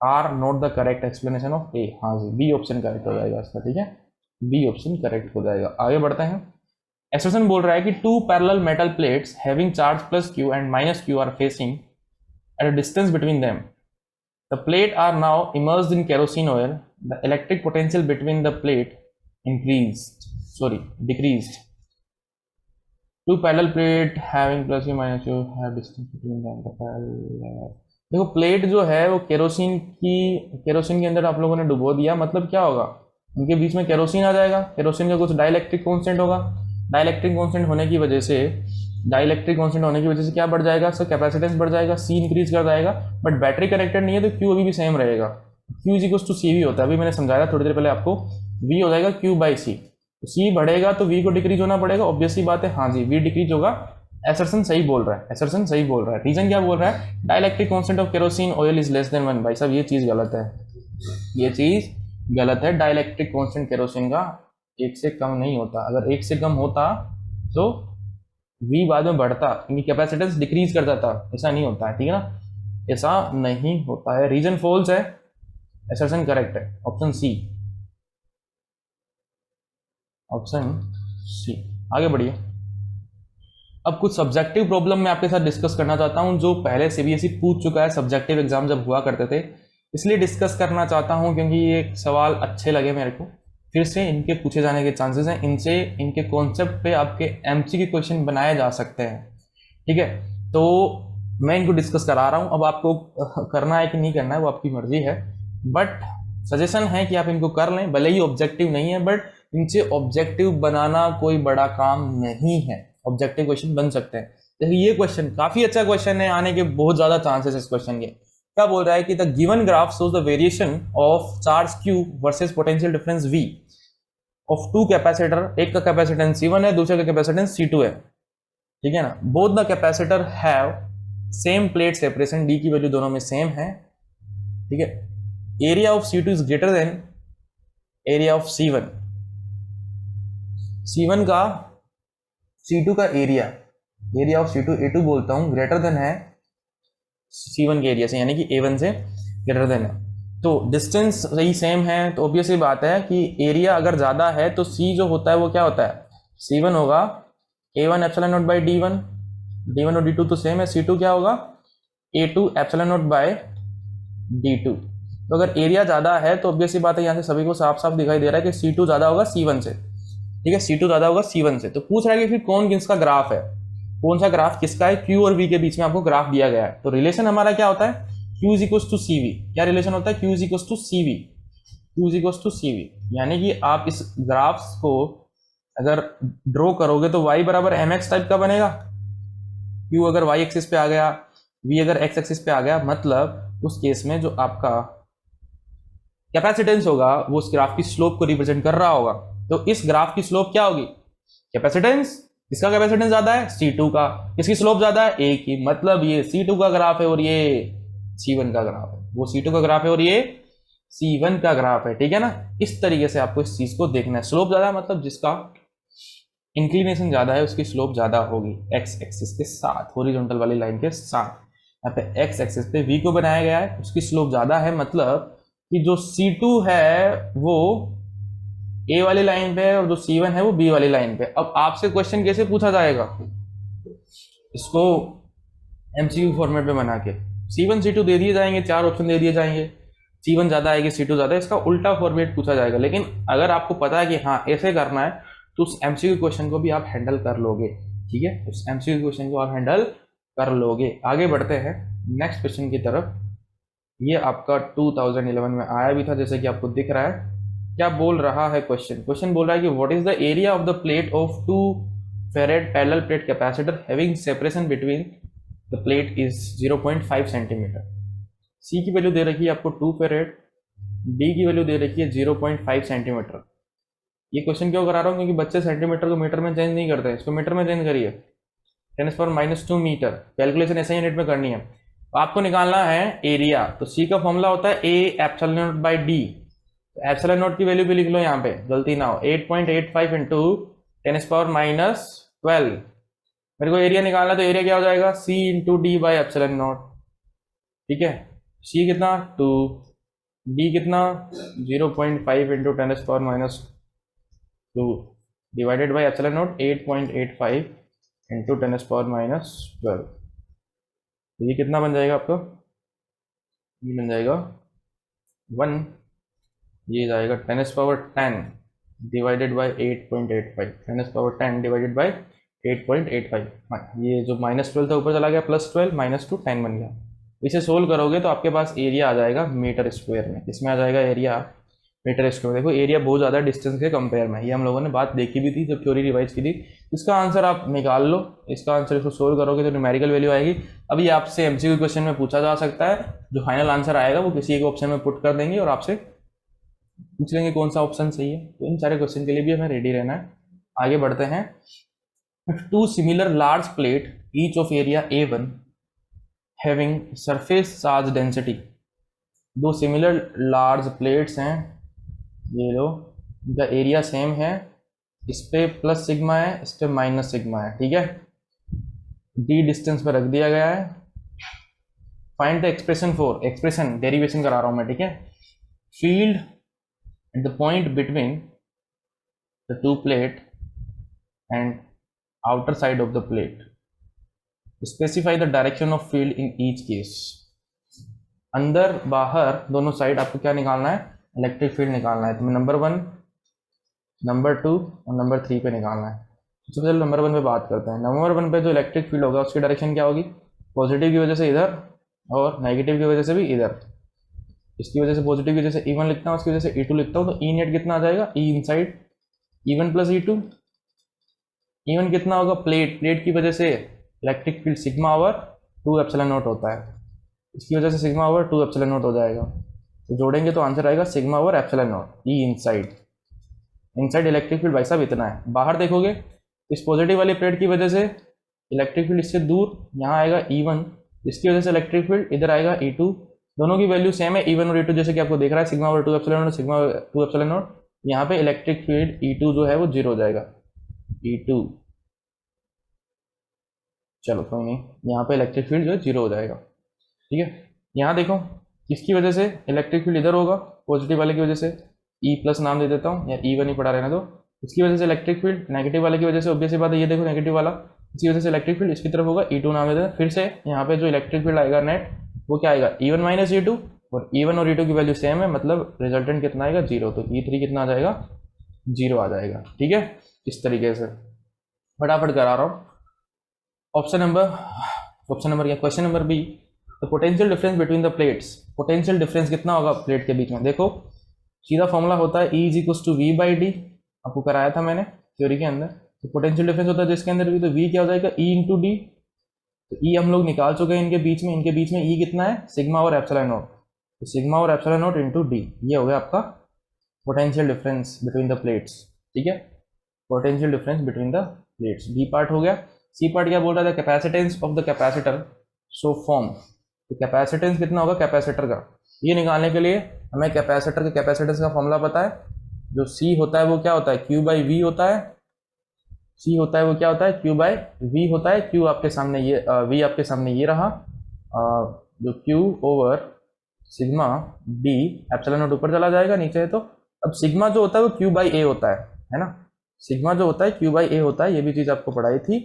are not the correct explanation of A. हाँ जी, बी ऑप्शन करेक्ट हो जाएगा इसका, ठीक है, बी ऑप्शन करेक्ट हो जाएगा। आगे बढ़ते हैं, एसर्शन बोल रहा है कि two parallel metal plates having charge plus Q and minus Q are facing at a distance between them, the plate are now immersed in kerosene oil, the electric potential between the plate decreased. Two parallel plate having plus or minus you have distance between them. The parallel देखो plate जो है वो kerosene के अंदर आप लोगों ने डुबो दिया, मतलब क्या होगा, उनके बीच में केरोसिन आ जाएगा, केरोसिन का कुछ डाइलेक्ट्रिक कांस्टेंट होगा, डाइलेक्ट्रिक कांस्टेंट होने की वजह से क्या बढ़ जाएगा सर, कैपेसिटेंस बढ़ जाएगा, सी इंक्रीज कर जाएगा। बट बैटरी कनेक्टेड नहीं है तो क्यू अभी भी सेम रहेगा, Q is equal to C V होता है, अभी मैंने समझाया थोड़ी देर पहले आपको, वी हो जाएगा क्यू बाई सी, सी बढ़ेगा तो वी को डिक्रीज होना पड़ेगा, ऑब्वियसली बात है, हाँ जी वी डिक्रीज होगा। एसर्सन सही बोल रहा है, रीजन क्या बोल रहा है, dielectric constant of kerosene oil is less than 1। भाई साहब ये चीज गलत है, डाइलेक्ट्रिक कांस्टेंट केरोसिन का 1 से कम नहीं होता, अगर 1 से कम होता तो वी बाद में बढ़ता, क्योंकि कैपेसिटेंस डिक्रीज कर जाता, ऐसा नहीं होता है, ठीक है ना, ऐसा नहीं होता है। रीजन फॉल्स है, एसर्सन करेक्ट है, ऑप्शन सी। आगे बढ़िए। अब कुछ सब्जेक्टिव प्रॉब्लम मैं आपके साथ डिस्कस करना चाहता हूं, जो पहले सीबीएसई पूछ चुका है, सब्जेक्टिव एग्जाम जब हुआ करते थे, इसलिए डिस्कस करना चाहता हूं क्योंकि ये सवाल अच्छे लगे मेरे को, फिर से इनके पूछे जाने के चांसेस हैं, इनसे इनके कॉन्सेप्ट पे आपके एमसीक्यू क्वेश्चन बनाए जा सकते हैं, ठीक है। तो मैं इनको डिस्कस करा रहा हूं, अब आपको करना है कि नहीं करना है वो आपकी मर्जी है, बट सजेशन है कि आप इनको कर लें, भले ही ऑब्जेक्टिव नहीं है, बट इनसे ऑब्जेक्टिव बनाना कोई बड़ा काम नहीं है, ऑब्जेक्टिव क्वेश्चन बन सकते हैं। जैसे ये क्वेश्चन काफी अच्छा क्वेश्चन है, आने के बहुत ज्यादा चांसेस इस क्वेश्चन के। क्या बोल रहा है कि the given graph shows the variation of charge Q versus potential difference V of two capacitor, एक का कैपेसिटेंस C1 है, दूसरे का कैपेसिटेंस C2 है, ठीक है ना। Both the capacitor have same plate separation, D की वैल्यू दोनों में सेम है, ठीक है। Area of C2 is greater then area of C1, C1 का C2 का एरिया ऑफ C2 A2 बोलता हूं, ग्रेटर देन है C1 के एरिया से, यानी कि A1 से ग्रेटर देन है। तो डिस्टेंस सही सेम है, तो ऑब्वियस ही बात है कि एरिया अगर ज्यादा है तो C जो होता है वो क्या होता है, C1 होगा A1 epsilon naught by D1, D1 और D2 तो सेम है, C2 क्या होगा A2 epsilon naught bye D2। तो अगर एरिया ज्यादा है तो ऑब्वियस ही बात है, यहाँ से सभी को साफ साफ दिखाई दे रहा है कि C2 ज्यादा होगा C1 से, ठीक है, C2 ज्यादा होगा C1 से। तो पूछ रहा है कि फिर कौन किसका ग्राफ है, कौन सा ग्राफ किसका है, Q और V के बीच में आपको ग्राफ दिया गया है। तो रिलेशन हमारा क्या होता है, Q is equal to CV, क्या रिलेशन होता है, Q is equal to CV, यानी कि आप इस ग्राफ्स को अगर ड्रॉ करोगे तो y बराबर mx टाइप का बनेगा, Q अगर y एक्सिस पे आ गया, V अगर x एक्सिस पे आ गया, मतलब उस केस में जो आपका कैपेसिटेंस होगा वो उस ग्राफ की स्लोप को रिप्रेजेंट कर रहा होगा। तो इस ग्राफ की स्लोप क्या होगी, कैपेसिटेंस, किसका कैपेसिटेंस ज्यादा है C2 का, किसकी स्लोप ज्यादा है A की, मतलब ये C2 का ग्राफ है और ये C1 का ग्राफ है, वो C2 का ग्राफ है और ये C1 का ग्राफ है, ठीक है ना। इस तरीके से आपको इस चीज को देखना है, स्लोप ज्यादा मतलब जिसका इंक्लिनेशन ज्यादा है उसकी स्लोप ज्यादा होगी एक्स एक्सिस के साथ, हॉरिजॉन्टल वाली लाइन के साथ। यहाँ पे एक्स एक्सिस पे V को बनाया गया है, उसकी स्लोप ज्यादा है, मतलब कि जो C2 है वो A वाली लाइन पे है और जो C1 है वो B वाली लाइन पे। अब आपसे क्वेश्चन कैसे पूछा जाएगा, इसको MCQ फॉर्मेट में बना के C1 C2 दे दिए जाएंगे, 4 ऑप्शन दे दिए जाएंगे, C1 ज्यादा आएगी C2 ज्यादा, इसका उल्टा फॉर्मेट पूछा जाएगा। लेकिन अगर आपको पता है कि हाँ ऐसे करना है तो उस MCQ क्वेश्चन को भी आप हैंडल कर लोगे, ठीक है, उस MCQ क्वेश्चन को आप हैंडल कर लोगे। आगे बढ़ते हैं नेक्स्ट क्वेश्चन की तरफ। ये आपका 2011 में आया भी था, जैसे कि आपको दिख रहा है। क्या बोल रहा है क्वेश्चन बोल रहा है कि what is the area of the plate of 2 farad parallel plate capacitor having separation between the plate is 0.5 centimetre. C की वैल्यू दे रखी है आपको 2 फेरेड, डी की वैल्यू दे रखी है 0.5 सेंटीमीटर। ये क्वेश्चन क्यों करा रहा हूँ, क्योंकि बच्चे सेंटीमीटर को मीटर में चेंज नहीं करते, इसको मीटर में चेंज करिए, 10⁻² मीटर। कैलकुलेशन ऐसे ही यूनिट में करनी है। आपको निकालना है एरिया, तो सी का फॉर्मूला होता है ए epsilon naught by D. Epsilon not की वैल्यू भी लिख लो यहाँ पे, गलती ना हो, 8.85 इंटू 10⁻12। मेरे को एरिया निकालना, तो एरिया क्या हो जाएगा, C into D by epsilon naught, ठीक है। सी कितना 2, डी कितना 0.5 into 10⁻² divided by epsilon naught 8.85 into 10⁻12। तो ये कितना बन जाएगा आपका, ये बन जाएगा 1, ये जाएगा 10⁻10 डिवाइडेड बाई 8.85, 10⁻10 डिवाइडेड बाई 8.85। हाँ, ये जो -12 था ऊपर चला गया, +12 -2 10 बन गया, इसे सोल्व करोगे तो आपके पास एरिया आ जाएगा मीटर स्क्वायर में। इसमें आ जाएगा एरिया मीटर स्क्वायर। देखो एरिया बहुत ज़्यादा डिस्टेंस के कंपेयर में, ये हम लोगों ने बात देखी भी थी जब थ्योरी रिवाइज की थी। इसका आंसर आप निकाल लो, इसका आंसर इसको सोल्व करोगे तो न्यूमेरिकल वैल्यू आएगी। अब ये आपसे एमसीक्यू क्वेश्चन में पूछा जा सकता है, जो फाइनल आंसर आएगा वो किसी एक ऑप्शन में पुट कर देंगे और आपसे पूछ लेंगे कौन सा ऑप्शन सही है। तो इन सारे क्वेश्चन के लिए भी हमें रेडी रहना है। आगे बढ़ते हैं। Two similar large plate each of area A1 having surface charge density. दो सिमिलर लार्ज प्लेट्स हैं, ये लो, इनका एरिया सेम है, इस पे प्लस सिग्मा है, इस पे माइनस सिग्मा है, ठीक है। डी डिस्टेंस पे रख दिया गया है। Find the expression for, expression derivation करा रहा हूं मैं, ठीक है। Field at the point between the two plate and outer side of the plate, specify the direction of field in each case. अंदर बाहर दोनों साइड आपको क्या निकालना है, इलेक्ट्रिक फील्ड निकालना है। तो नंबर 1, नंबर 2 और नंबर 3 पे निकालना है। सबसे पहले नंबर 1 पे बात करते हैं। नंबर 1 पे जो इलेक्ट्रिक फील्ड होगा उसकी डायरेक्शन क्या होगी, पॉजिटिव की वजह से इधर और नेगेटिव की वजह से भी इधर। इसकी वजह से पॉजिटिव की वजह से E1 लिखता हूँ, उसकी वजह से E2 लिखता हूँ। तो E नेट कितना आ जाएगा, E inside E1 plus E2। E1 कितना होगा, प्लेट की वजह से electric field sigma over 2 epsilon not होता है, इसकी वजह से सिग्मा ओवर 2 एप्सिलॉन नॉट हो जाएगा। तो जोड़ेंगे तो आंसर आएगा sigma over epsilon not. E inside electric field भाई साहब इतना है। बाहर देखोगे इस पॉजिटिव वाली प्लेट की वजह से इलेक्ट्रिक फील्ड इससे दूर, यहाँ आएगा E1, इसकी वजह से इलेक्ट्रिक फील्ड इधर आएगा E2। दोनों की वैल्यू सेम है, E1 और E2, जैसे कि आपको देख रहा है sigma over 2 epsilon not, sigma 2 epsilon not. यहाँ पे इलेक्ट्रिक फील्ड E2 जो है वो 0 हो जाएगा, E2। चलो कोई नहीं, यहाँ पे इलेक्ट्रिक फील्ड जो है 0 हो जाएगा, ठीक है। यहाँ देखो किसकी वजह से इलेक्ट्रिक फील्ड इधर होगा, पॉजिटिव वाले की वजह से, E प्लस नाम दे देता हूँ या E1 ही पड़ा रहना दो। इसकी वजह से इलेक्ट्रिक फील्ड नेगेटिव वाले की वजह से, ऑब्वियस बात है, ये देखो नेगेटिव वाला, इसकी वजह से इलेक्ट्रिक फील्ड इसकी तरफ होगा, E2 नाम दे देता। फिर से यहाँ पे जो इलेक्ट्रिक फील्ड आएगा नेट, वो क्या आएगा, E1 माइनस E2, और E1 और E2 की वैल्यू सेम है, मतलब रिजल्टेंट कितना आएगा, 0। तो E3 कितना आ जाएगा, 0 आ जाएगा, ठीक है। इस तरीके से फटाफट करा रहा हूँ। ऑप्शन नंबर क्या, question number B, the potential difference between the plates. Potential difference कितना होगा प्लेट के बीच में, देखो सीधा फॉर्मूला होता है E is equals to V by D, आपको कराया था मैंने थ्योरी के अंदर। तो पोटेंशियल डिफरेंस होता है जिसके अंदर भी, तो V क्या हो जाएगा, E इंटू डी। तो E हम लोग निकाल चुके हैं इनके बीच में E कितना है, सिग्मा और एप्सिलॉन नॉट। तो सिग्मा और एप्सिलॉन नॉट इंटू डी, ये हो गया आपका potential difference between the plates, ठीक है। Potential difference between the plates, D part हो गया। सी पार्ट क्या बोल रहा था, capacitance of the capacitor so form. तो कैपेसिटेंस कितना होगा कैपेसिटर का, ये निकालने के लिए हमें कैपेसिटर के कैपेसिटेंस का फॉर्मूला पता है। जो C होता है वो क्या होता है, Q बाई V होता है। C होता है वो क्या होता है, Q बाई V होता है। Q आपके सामने ये, V आपके सामने ये रहा, जो Q over sigma D, epsilon not ऊपर चला जाएगा, नीचे है तो। अब सिग्मा जो होता है वो Q बाई A होता है ना। सिग्मा जो होता है Q बाई A होता है, ये भी चीज़ आपको पढ़ाई थी।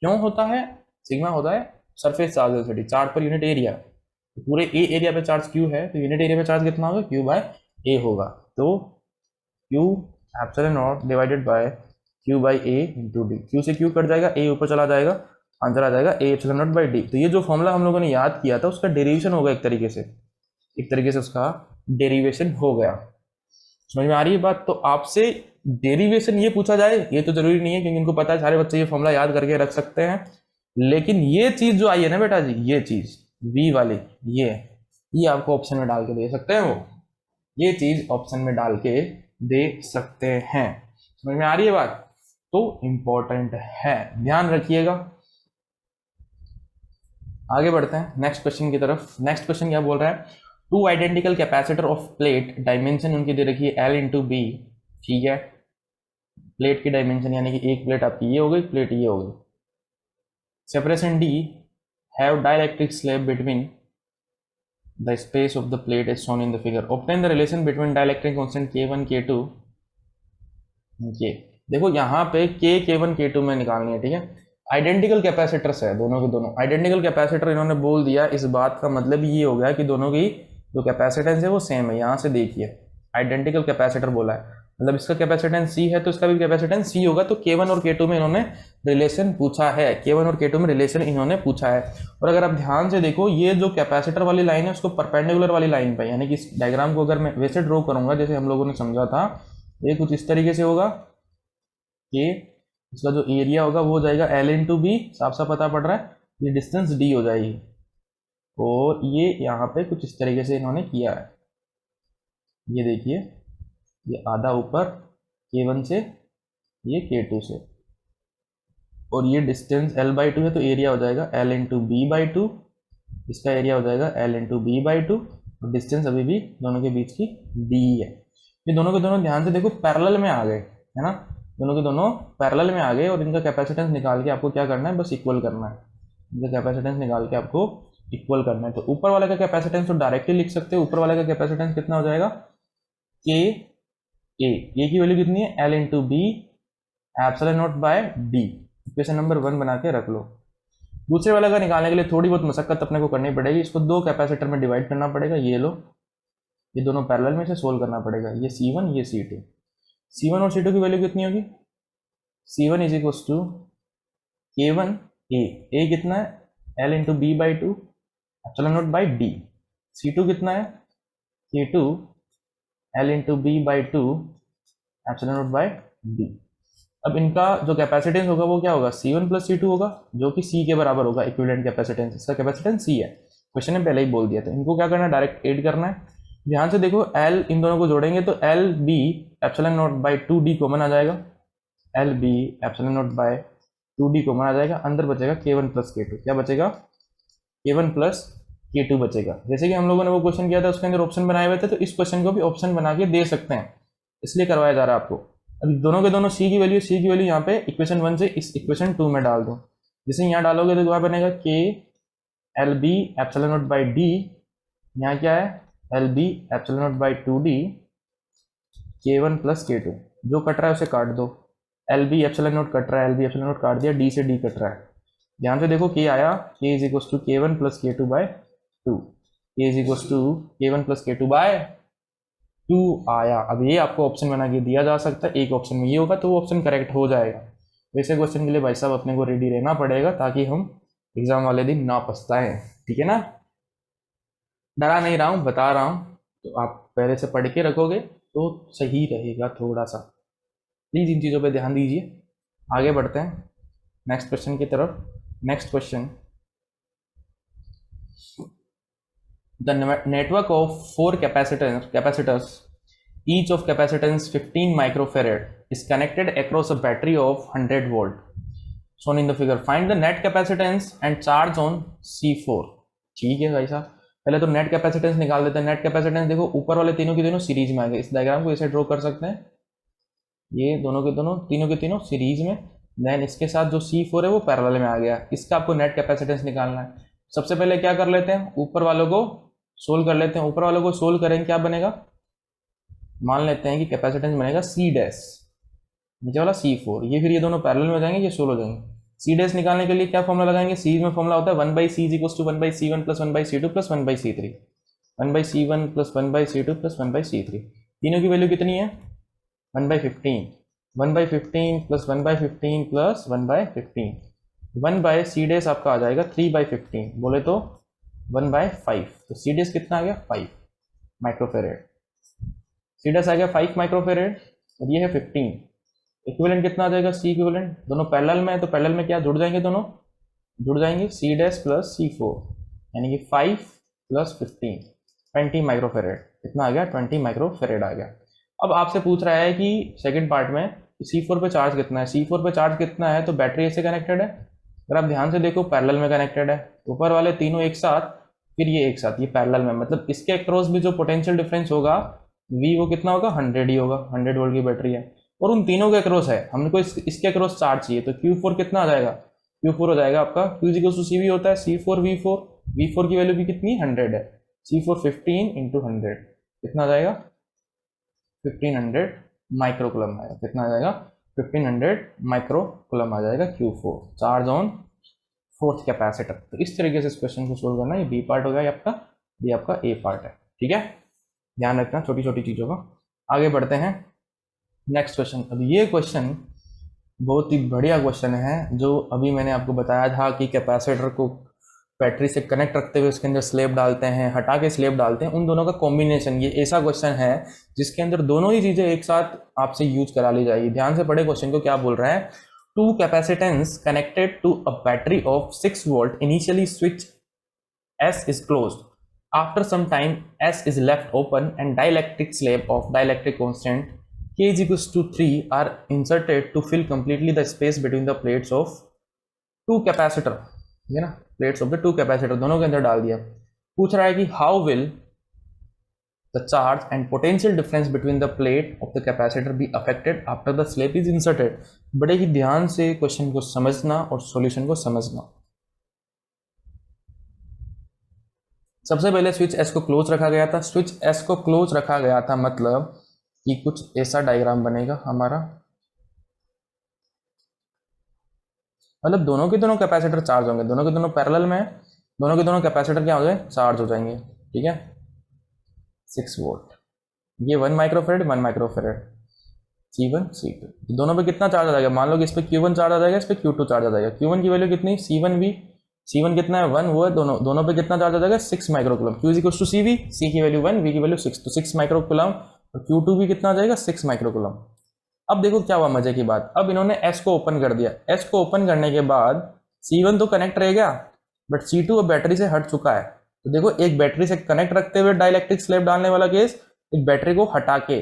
क्यों होता है, सिग्मा होता है surface charge density, charge per unit area. तो पूरे ए एरिया पे चार्ज Q है, तो यूनिट एरिया पे चार्ज कितना होगा, Q बाय A होगा। तो Q epsilon not divided by Q by A into D. Q से Q कट जाएगा, A ऊपर चला जाएगा, आंसर आ जाएगा A epsilon naught by D. तो ये जो फॉर्मूला हम लोगों ने याद किया था उसका डेरिवेशन होगा एक तरीके से उसका डेरिवेशन हो गया। समझ में आ रही है बात। तो आपसे डेरिवेशन ये पूछा जाए ये तो जरूरी नहीं है, क्योंकि इनको पता है सारे बच्चे ये फॉर्मूला याद करके रख सकते हैं। लेकिन ये चीज जो आई है ना बेटा जी, ये चीज V वाली, ये आपको ऑप्शन में डाल के दे सकते हैं, वो ये चीज ऑप्शन में डाल के दे सकते हैं। समझ में आ रही है बात। तो इंपॉर्टेंट है, ध्यान रखिएगा। आगे बढ़ते हैं नेक्स्ट क्वेश्चन की तरफ। नेक्स्ट क्वेश्चन क्या बोल रहा है, two identical capacitor of plate, dimension उनकी दे रखी है L इंटू बी, ठीक है। प्लेट की डायमेंशन यानी कि एक प्लेट आपकी ये हो गई, प्लेट ये हो गई। Separation D, have dielectric slab between the space of the plate is shown in the figure. Obtain the relation between dielectric constant K1 K2 K। देखो यहाँ पे K1 K2 में निकालनी है, ठीक है। आइडेंटिकल कैपेसिटर्स है दोनों के दोनों, आइडेंटिकल कैपेसिटर इन्होंने बोल दिया। इस बात का मतलब ये हो गया कि दोनों की जो कैपेसिटेंस है वो सेम है। यहाँ से देखिए आइडेंटिकल कैपेसिटर बोला है, मतलब इसका कैपेसिटेंस C है तो इसका भी कैपेसिटेंस C होगा। तो K1 और K2 में इन्होंने रिलेशन पूछा है, K1 और K2 में रिलेशन इन्होंने पूछा है। और अगर आप ध्यान से देखो, ये जो कैपेसिटर वाली लाइन है उसको परपेंडिकुलर वाली लाइन पे, यानी कि इस डायग्राम को अगर मैं वैसे ड्रॉ करूंगा जैसे हम लोगों ने समझा था, ये कुछ इस तरीके से होगा कि इसका जो एरिया होगा वो हो जाएगा L इंटू बी, साफ साफ पता पड़ रहा है, ये डिस्टेंस D हो जाएगी। और ये यहाँ पे कुछ इस तरीके से इन्होंने किया है, ये देखिए, ये आधा ऊपर K1 से, ये K2 से, और ये डिस्टेंस L/2 है तो एरिया हो जाएगा L into B by two, इसका एरिया हो जाएगा L into B by two, और डिस्टेंस अभी भी दोनों के बीच की D है। ये दोनों के दोनों ध्यान से देखो पैरेलल में आ गए, है ना, दोनों के दोनों पैरेलल में आ गए, और इनका कैपेसिटेंस निकाल के आपको क्या करना है, बस इक्वल करना है। इनका कैपेसिटेंस निकाल के आपको इक्वल करना है। तो ऊपर वाले का कैपेसिटेंस तो डायरेक्टली लिख सकते हो, ऊपर वाले का कैपेसिटेंस कितना हो जाएगा, ए की वैल्यू कितनी है, L into B epsilon naught by D. Equation number 1 बना के रख लो। दूसरे वाले का निकालने के लिए थोड़ी बहुत मशक्कत अपने को करनी पड़ेगी, इसको 2 कैपेसिटर में डिवाइड करना पड़ेगा, ये लो, ये दोनों पैरेलल में से सोल्व करना पड़ेगा, ये C1 ये C2। C1 और C2 की वैल्यू कितनी होगी, C1 is equal to K1 ए कितना है, L into B by two epsilon naught by D. C2 कितना है, K2 L into B by two epsilon naught by D. अब इनका जो कैपेसिटेंस होगा वो क्या होगा, C1 प्लस C2 होगा, जो कि C के बराबर होगा, इक्विवेलेंट कैपेसिटेंस, इसका कैपेसिटेंस C है, क्वेश्चन ने पहले ही बोल दिया था। इनको क्या करना है, डायरेक्ट ऐड करना है। ध्यान से देखो, L इन दोनों को जोड़ेंगे तो L B epsilon naught by 2D common आ जाएगा, L B epsilon naught by 2D common आ जाएगा, अंदर बचेगा K1 प्लस K2, क्या बचेगा, K1 प्लस K2 बचेगा। जैसे कि हम लोगों ने वो क्वेश्चन किया था उसके अंदर ऑप्शन बनाए हुए थे, तो इस क्वेश्चन को भी ऑप्शन बना के दे सकते हैं, इसलिए करवाया जा रहा है आपको। अब दोनों के दोनों C की वैल्यू यहाँ पे इक्वेशन 1 से इस इक्वेशन 2 में डाल दो। जैसे यहाँ डालोगे तो क्या बनेगा, K L B epsilon naught by D, यहाँ क्या है, L B epsilon naught by 2D, K1 plus K2, जो कट रहा है उसे काट दो, L B epsilon not cut रहा है, L B एप्सिलॉन नॉट काट दिया, D से D कट रहा है। ध्यान से देखो, K आया, K is equal to K1 plus K2 by 2, K is equal to K1 plus K2 by 2 आया। अब ये आपको ऑप्शन बना के दिया जा सकता है, एक ऑप्शन में ये होगा तो वो ऑप्शन करेक्ट हो जाएगा। वैसे क्वेश्चन के लिए भाई साहब अपने को रेडी रहना पड़ेगा, ताकि हम एग्जाम वाले दिन ना पछताएं, ठीक है ना। डरा नहीं रहा हूँ, बता रहा हूँ, तो आप पहले से पढ़ के रखोगे तो सही रहेगा थोड़ा सा। प्लीज़ इन चीज़ों पे ध्यान दीजिए। आगे बढ़ते हैं नेक्स्ट क्वेश्चन की तरफ। Next question, the network of 4 capacitors each of capacitance 15 microfarad is connected across a battery of 100 volt shown in the figure. Find the net capacitance and charge on C4। ठीक है भाई साहब, पहले तो net capacitance निकाल देते हैं। Net capacitance देखो, ऊपर वाले तीनों के तीनों सीरीज में आ गए, इस डायग्राम को ऐसे ड्रॉ कर सकते हैं, ये दोनों के दोनों तीनों के तीनों सीरीज में, देन इसके साथ जो C4 है वो पैरेलल में आ गया, इसका आपको नेट कैपेसिटेंस निकालना है। सबसे पहले क्या कर लेते हैं, ऊपर वालों को सोल्व कर लेते हैं। ऊपर वालों को सोल्व करेंगे, क्या बनेगा, मान लेते हैं कि कैपेसिटेंस बनेगा C डैश, नीचे वाला C4, ये फिर ये दोनों पैरेलल में हो जाएंगे, ये सोल्व हो जाएंगे। C डैश निकालने के लिए क्या फॉर्मूला लगाएंगे, C में फॉर्मूला होता है 1/C is equal to 1/C1 plus 1/C2 plus 1/C3, 1/C1 plus 1/C2 plus 1/C3। तीनों की वैल्यू कितनी है, 1/15, 1/15 प्लस 1/15 प्लस 1/15, 1/C डैश आपका आ जाएगा 3/15, बोले तो 1/5, तो C डैश कितना आ गया, 5 माइक्रोफेरेड। C डैश आ गया 5 माइक्रोफेरेड, और ये है 15। इक्विवेलेंट कितना आ जाएगा, C इक्विवेलेंट, दोनों पैरेलल में है तो पैरेलल में क्या जुड़ जाएंगे, दोनों जुड़ जाएंगे, C डैश प्लस C4, यानी कि 5 प्लस 15, 20 माइक्रोफेरेड। कितना आ गया, 20 माइक्रोफेरेड आ गया। अब आपसे पूछ रहा है कि सेकंड पार्ट में C4 पे चार्ज कितना है, C4 पे चार्ज कितना है, तो बैटरी ऐसे कनेक्टेड है, अगर आप ध्यान से देखो पैरेलल में कनेक्टेड है, ऊपर वाले तीनों एक साथ, फिर ये एक साथ, ये पैरेलल में, मतलब इसके अक्रॉस भी जो पोटेंशियल डिफरेंस होगा V वो कितना होगा, 100 ही होगा, 100 वोल्ट की बैटरी है, और उन तीनों के अक्रॉस है, हमको इसके अक्रॉस चार्ज चाहिए, तो Q4 कितना आ जाएगा, Q4 हो जाएगा आपका Q इक्वल टू CV होता है C4 V4, V4 की वैल्यू भी कितनी 100 है, C4 15 इंटू 100 कितना आ जाएगा, 1500 माइक्रोकुलम आएगा, कितना आ जाएगा, 1500 माइक्रोकुलम आ जाएगा Q4 charge on fourth capacitor. तो इस तरीके से इस क्वेश्चन को सोल्व करना, ये बी पार्ट हो गया, ये आपका ए पार्ट है, ठीक है, ध्यान रखना छोटी छोटी चीजों का। आगे बढ़ते हैं नेक्स्ट क्वेश्चन। अब ये क्वेश्चन बहुत ही बढ़िया क्वेश्चन है, जो अभी मैंने आपको बताया था कि कैपेसिटर को बैटरी से कनेक्ट रखते हुए उसके अंदर स्लेब डालते हैं, हटा के स्लेब डालते हैं, उन दोनों का कॉम्बिनेशन। ये ऐसा क्वेश्चन है जिसके अंदर दोनों ही चीजें एक साथ आपसे यूज करा ली जाएगी। ध्यान से पढ़े क्वेश्चन को, क्या बोल रहा है। Two capacitance connected to a battery of 6 volt, initially switch S is closed. After some time, S is left open and dielectric slab of dielectric constant K is equals to 3 are inserted to fill completely the space between the plates of two capacitor. ठीक है ना, plates of the two capacitor दोनों के अंदर डाल दिया। पूछ रहा है कि how will the charge and potential difference between the plate of the capacitor be affected after the slab is inserted। बड़े ही ध्यान से क्वेश्चन को समझना और सॉल्यूशन को समझना। सबसे पहले स्विच एस को क्लोज रखा गया था। स्विच एस को क्लोज रखा गया था मतलब कि कुछ ऐसा डायग्राम बनेगा हमारा, मतलब दोनों के दोनों कैपेसिटर चार्ज होंगे, दोनों के दोनों पैरेलल में, दोनों के दोनों कैपेसिटर क्या हो जाए, चार्ज हो जाएंगे। ठीक है, 6 वोल्ट, ये 1 माइक्रोफेरेड 1 माइक्रोफेरेड, C1 C2, दोनों पे कितना चार्ज आ जाएगा। मान लो कि इस पे Q1 चार्ज आ जाएगा, इस पे Q2 चार्ज आ जाएगा। Q1 की वैल्यू कितनी, C1 कितना है 1, वो है दोनों पे कितना चार्ज आ जाएगा 6 microcoulomb. Q equal to CV, C की वैल्यू 1, V की वैल्यू 6, तो 6 माइक्रोकुलम, और Q2 भी कितना आ जाएगा 6 माइक्रोकुलम। अब देखो क्या हुआ मजे की बात, अब इन्होंने S को ओपन कर दिया। S को ओपन करने के बाद C1 तो कनेक्ट रह गया, बट C2 अब बैटरी से हट चुका है। तो देखो, एक बैटरी से कनेक्ट रखते हुए डाइलेक्ट्रिक स्लैब डालने वाला केस, एक बैटरी को हटा के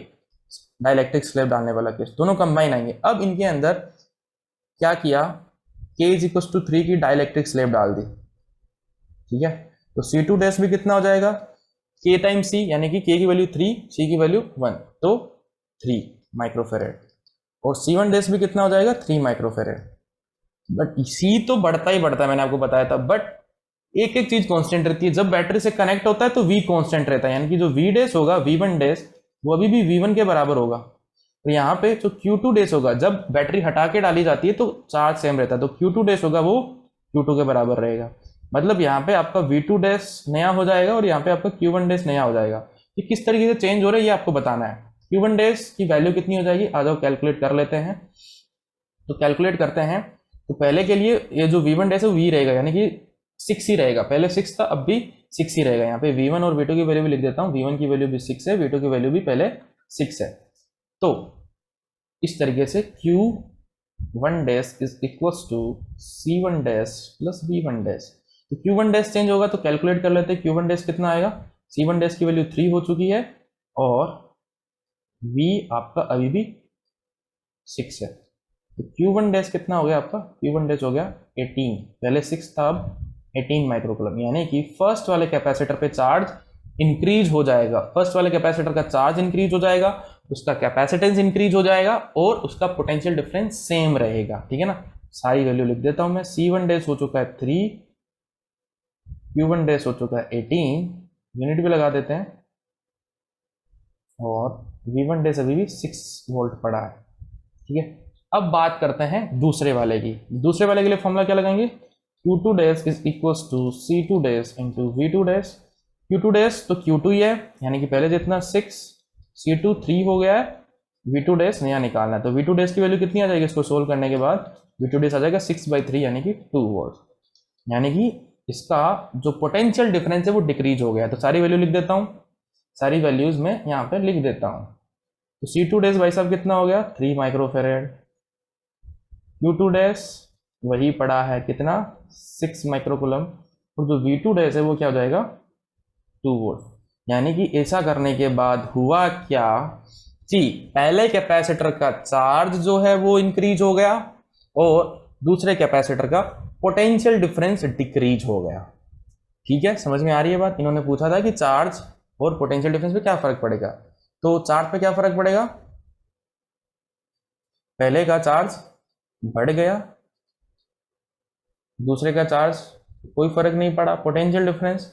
डाइलेक्ट्रिक स्लैब डालने वाला केस, दोनों कंबाइन आएंगे। अब इनके अंदर क्या किया, K इज इक्वल टू 3 की डाइलेक्ट्रिक स्लैब डाल दी। ठीक है, तो C2 डैश भी कितना हो जाएगा, K टाइम C, यानी कि K की वैल्यू 3, C की वैल्यू 1, तो 3 माइक्रोफेरेड, और C1 डैश भी कितना हो जाएगा 3 माइक्रोफेरेड। बट C तो बढ़ता ही बढ़ता है, मैंने आपको बताया था, बट एक एक चीज कांस्टेंट रहती है। जब बैटरी से कनेक्ट होता है तो V कांस्टेंट रहता है, यानी कि जो V डैश होगा V1 डैश वो अभी भी V1 के बराबर होगा। तो यहाँ पे जो Q2 डैश होगा, जब बैटरी हटा के डाली जाती है तो चार्ज सेम रहता है, तो Q2 डैश होगा वो Q2 के बराबर रहेगा। मतलब यहाँ पे आपका V2 डैश नया हो जाएगा और यहाँ पे आपका Q1 डैश नया हो जाएगा। ये किस तरीके से चेंज हो रहा है ये आपको बताना है। Q1 डैश की वैल्यू कितनी हो जाएगी, आ जाओ कैलकुलेट कर लेते हैं। तो कैलकुलेट करते हैं, तो पहले के लिए ये जो V1 डैश है वो V रहेगा, यानी कि 6 ही रहेगा। पहले 6 था, अब भी 6 ही रहेगा। यहाँ पे V1 और V2 की वैल्यू भी लिख देता हूँ। V1 की वैल्यू भी 6 है, V2 की वैल्यू भी पहले 6 है। तो इस तरीके से Q1 dash is equals to C1 dash plus V1 dash. तो Q1 डैश चेंज होगा तो कैलकुलेट कर लेते हैं। Q1 डैश कितना आएगा, C1 डैश की वैल्यू 3 हो चुकी है और V आपका अभी भी 6 है। तो Q1 डैश कितना हो गया आपका, Q1 डैश हो गया 18, पहले 6 था अब 18 माइक्रोकुलम, यानी कि फर्स्ट वाले कैपेसिटर पे चार्ज इंक्रीज हो जाएगा। फर्स्ट वाले कैपेसिटर का चार्ज इंक्रीज हो जाएगा, उसका कैपेसिटेंस इंक्रीज हो जाएगा और उसका पोटेंशियल डिफरेंस सेम रहेगा। ठीक है ना, सारी वैल्यू लिख देता हूं मैं। C1 डैश हो चुका है 3, Q1 डैश हो चुका है 18, यूनिट भी लगा देते हैं, और V1 डैश अभी भी 6 वोल्ट पड़ा है। ठीक है, अब बात करते हैं दूसरे वाले की। दूसरे वाले के लिए फॉर्मूला क्या लगाएंगे, Q2 dash is equals to C2 dash into V2 dash. Q2 dash तो Q2 ही है, यानी कि पहले जितना 6, C2 3 हो गया है, V2 डैश नया निकालना है। तो V2 डैश की वैल्यू कितनी आ जाएगी, इसको सोल्व करने के बाद V2 डैश आ जाएगा 6/3, यानी कि 2 वोल्ट, यानी कि इसका जो पोटेंशियल डिफरेंस है वो डिक्रीज हो गया। तो सारी वैल्यू लिख देता हूँ, सारी वैल्यूज में यहाँ पे लिख देता हूँ। तो C2 डैश भाई साहब कितना हो गया 3 माइक्रोफेरेड, Q2 डैश वही पड़ा है कितना 6 माइक्रोकुलम, और जो V2 डैश है वो क्या हो जाएगा 2 वोल्ट। यानी कि ऐसा करने के बाद हुआ क्या कि पहले कैपेसिटर का चार्ज जो है वो इंक्रीज हो गया और दूसरे कैपेसिटर का पोटेंशियल डिफरेंस डिक्रीज हो गया। ठीक है, समझ में आ रही है बात। इन्होंने पूछा था कि चार्ज और पोटेंशियल डिफरेंस पे क्या फर्क पड़ेगा, तो चार्ज पे क्या फर्क पड़ेगा, पहले का चार्ज बढ़ गया, दूसरे का चार्ज कोई फर्क नहीं पड़ा। पोटेंशियल डिफरेंस,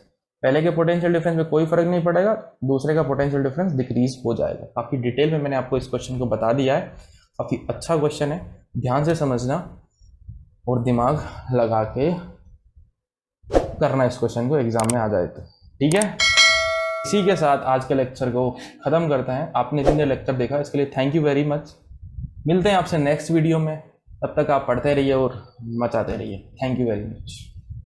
पहले के पोटेंशियल डिफरेंस में कोई फर्क नहीं पड़ेगा, दूसरे का पोटेंशियल डिफरेंस डिक्रीज हो जाएगा। काफी डिटेल में मैंने आपको इस क्वेश्चन को बता दिया है, काफी अच्छा क्वेश्चन है, ध्यान से समझना और दिमाग लगा के करना इस क्वेश्चन को, एग्जाम में आ जाए तो। ठीक है, इसी के साथ आज के लेक्चर को खत्म करते हैं। आपने जितने लेक्चर देखा इसके लिए थैंक यू वेरी मच। मिलते हैं आपसे नेक्स्ट वीडियो में, तब तक आप पढ़ते रहिए और मचाते रहिए। Thank you very much.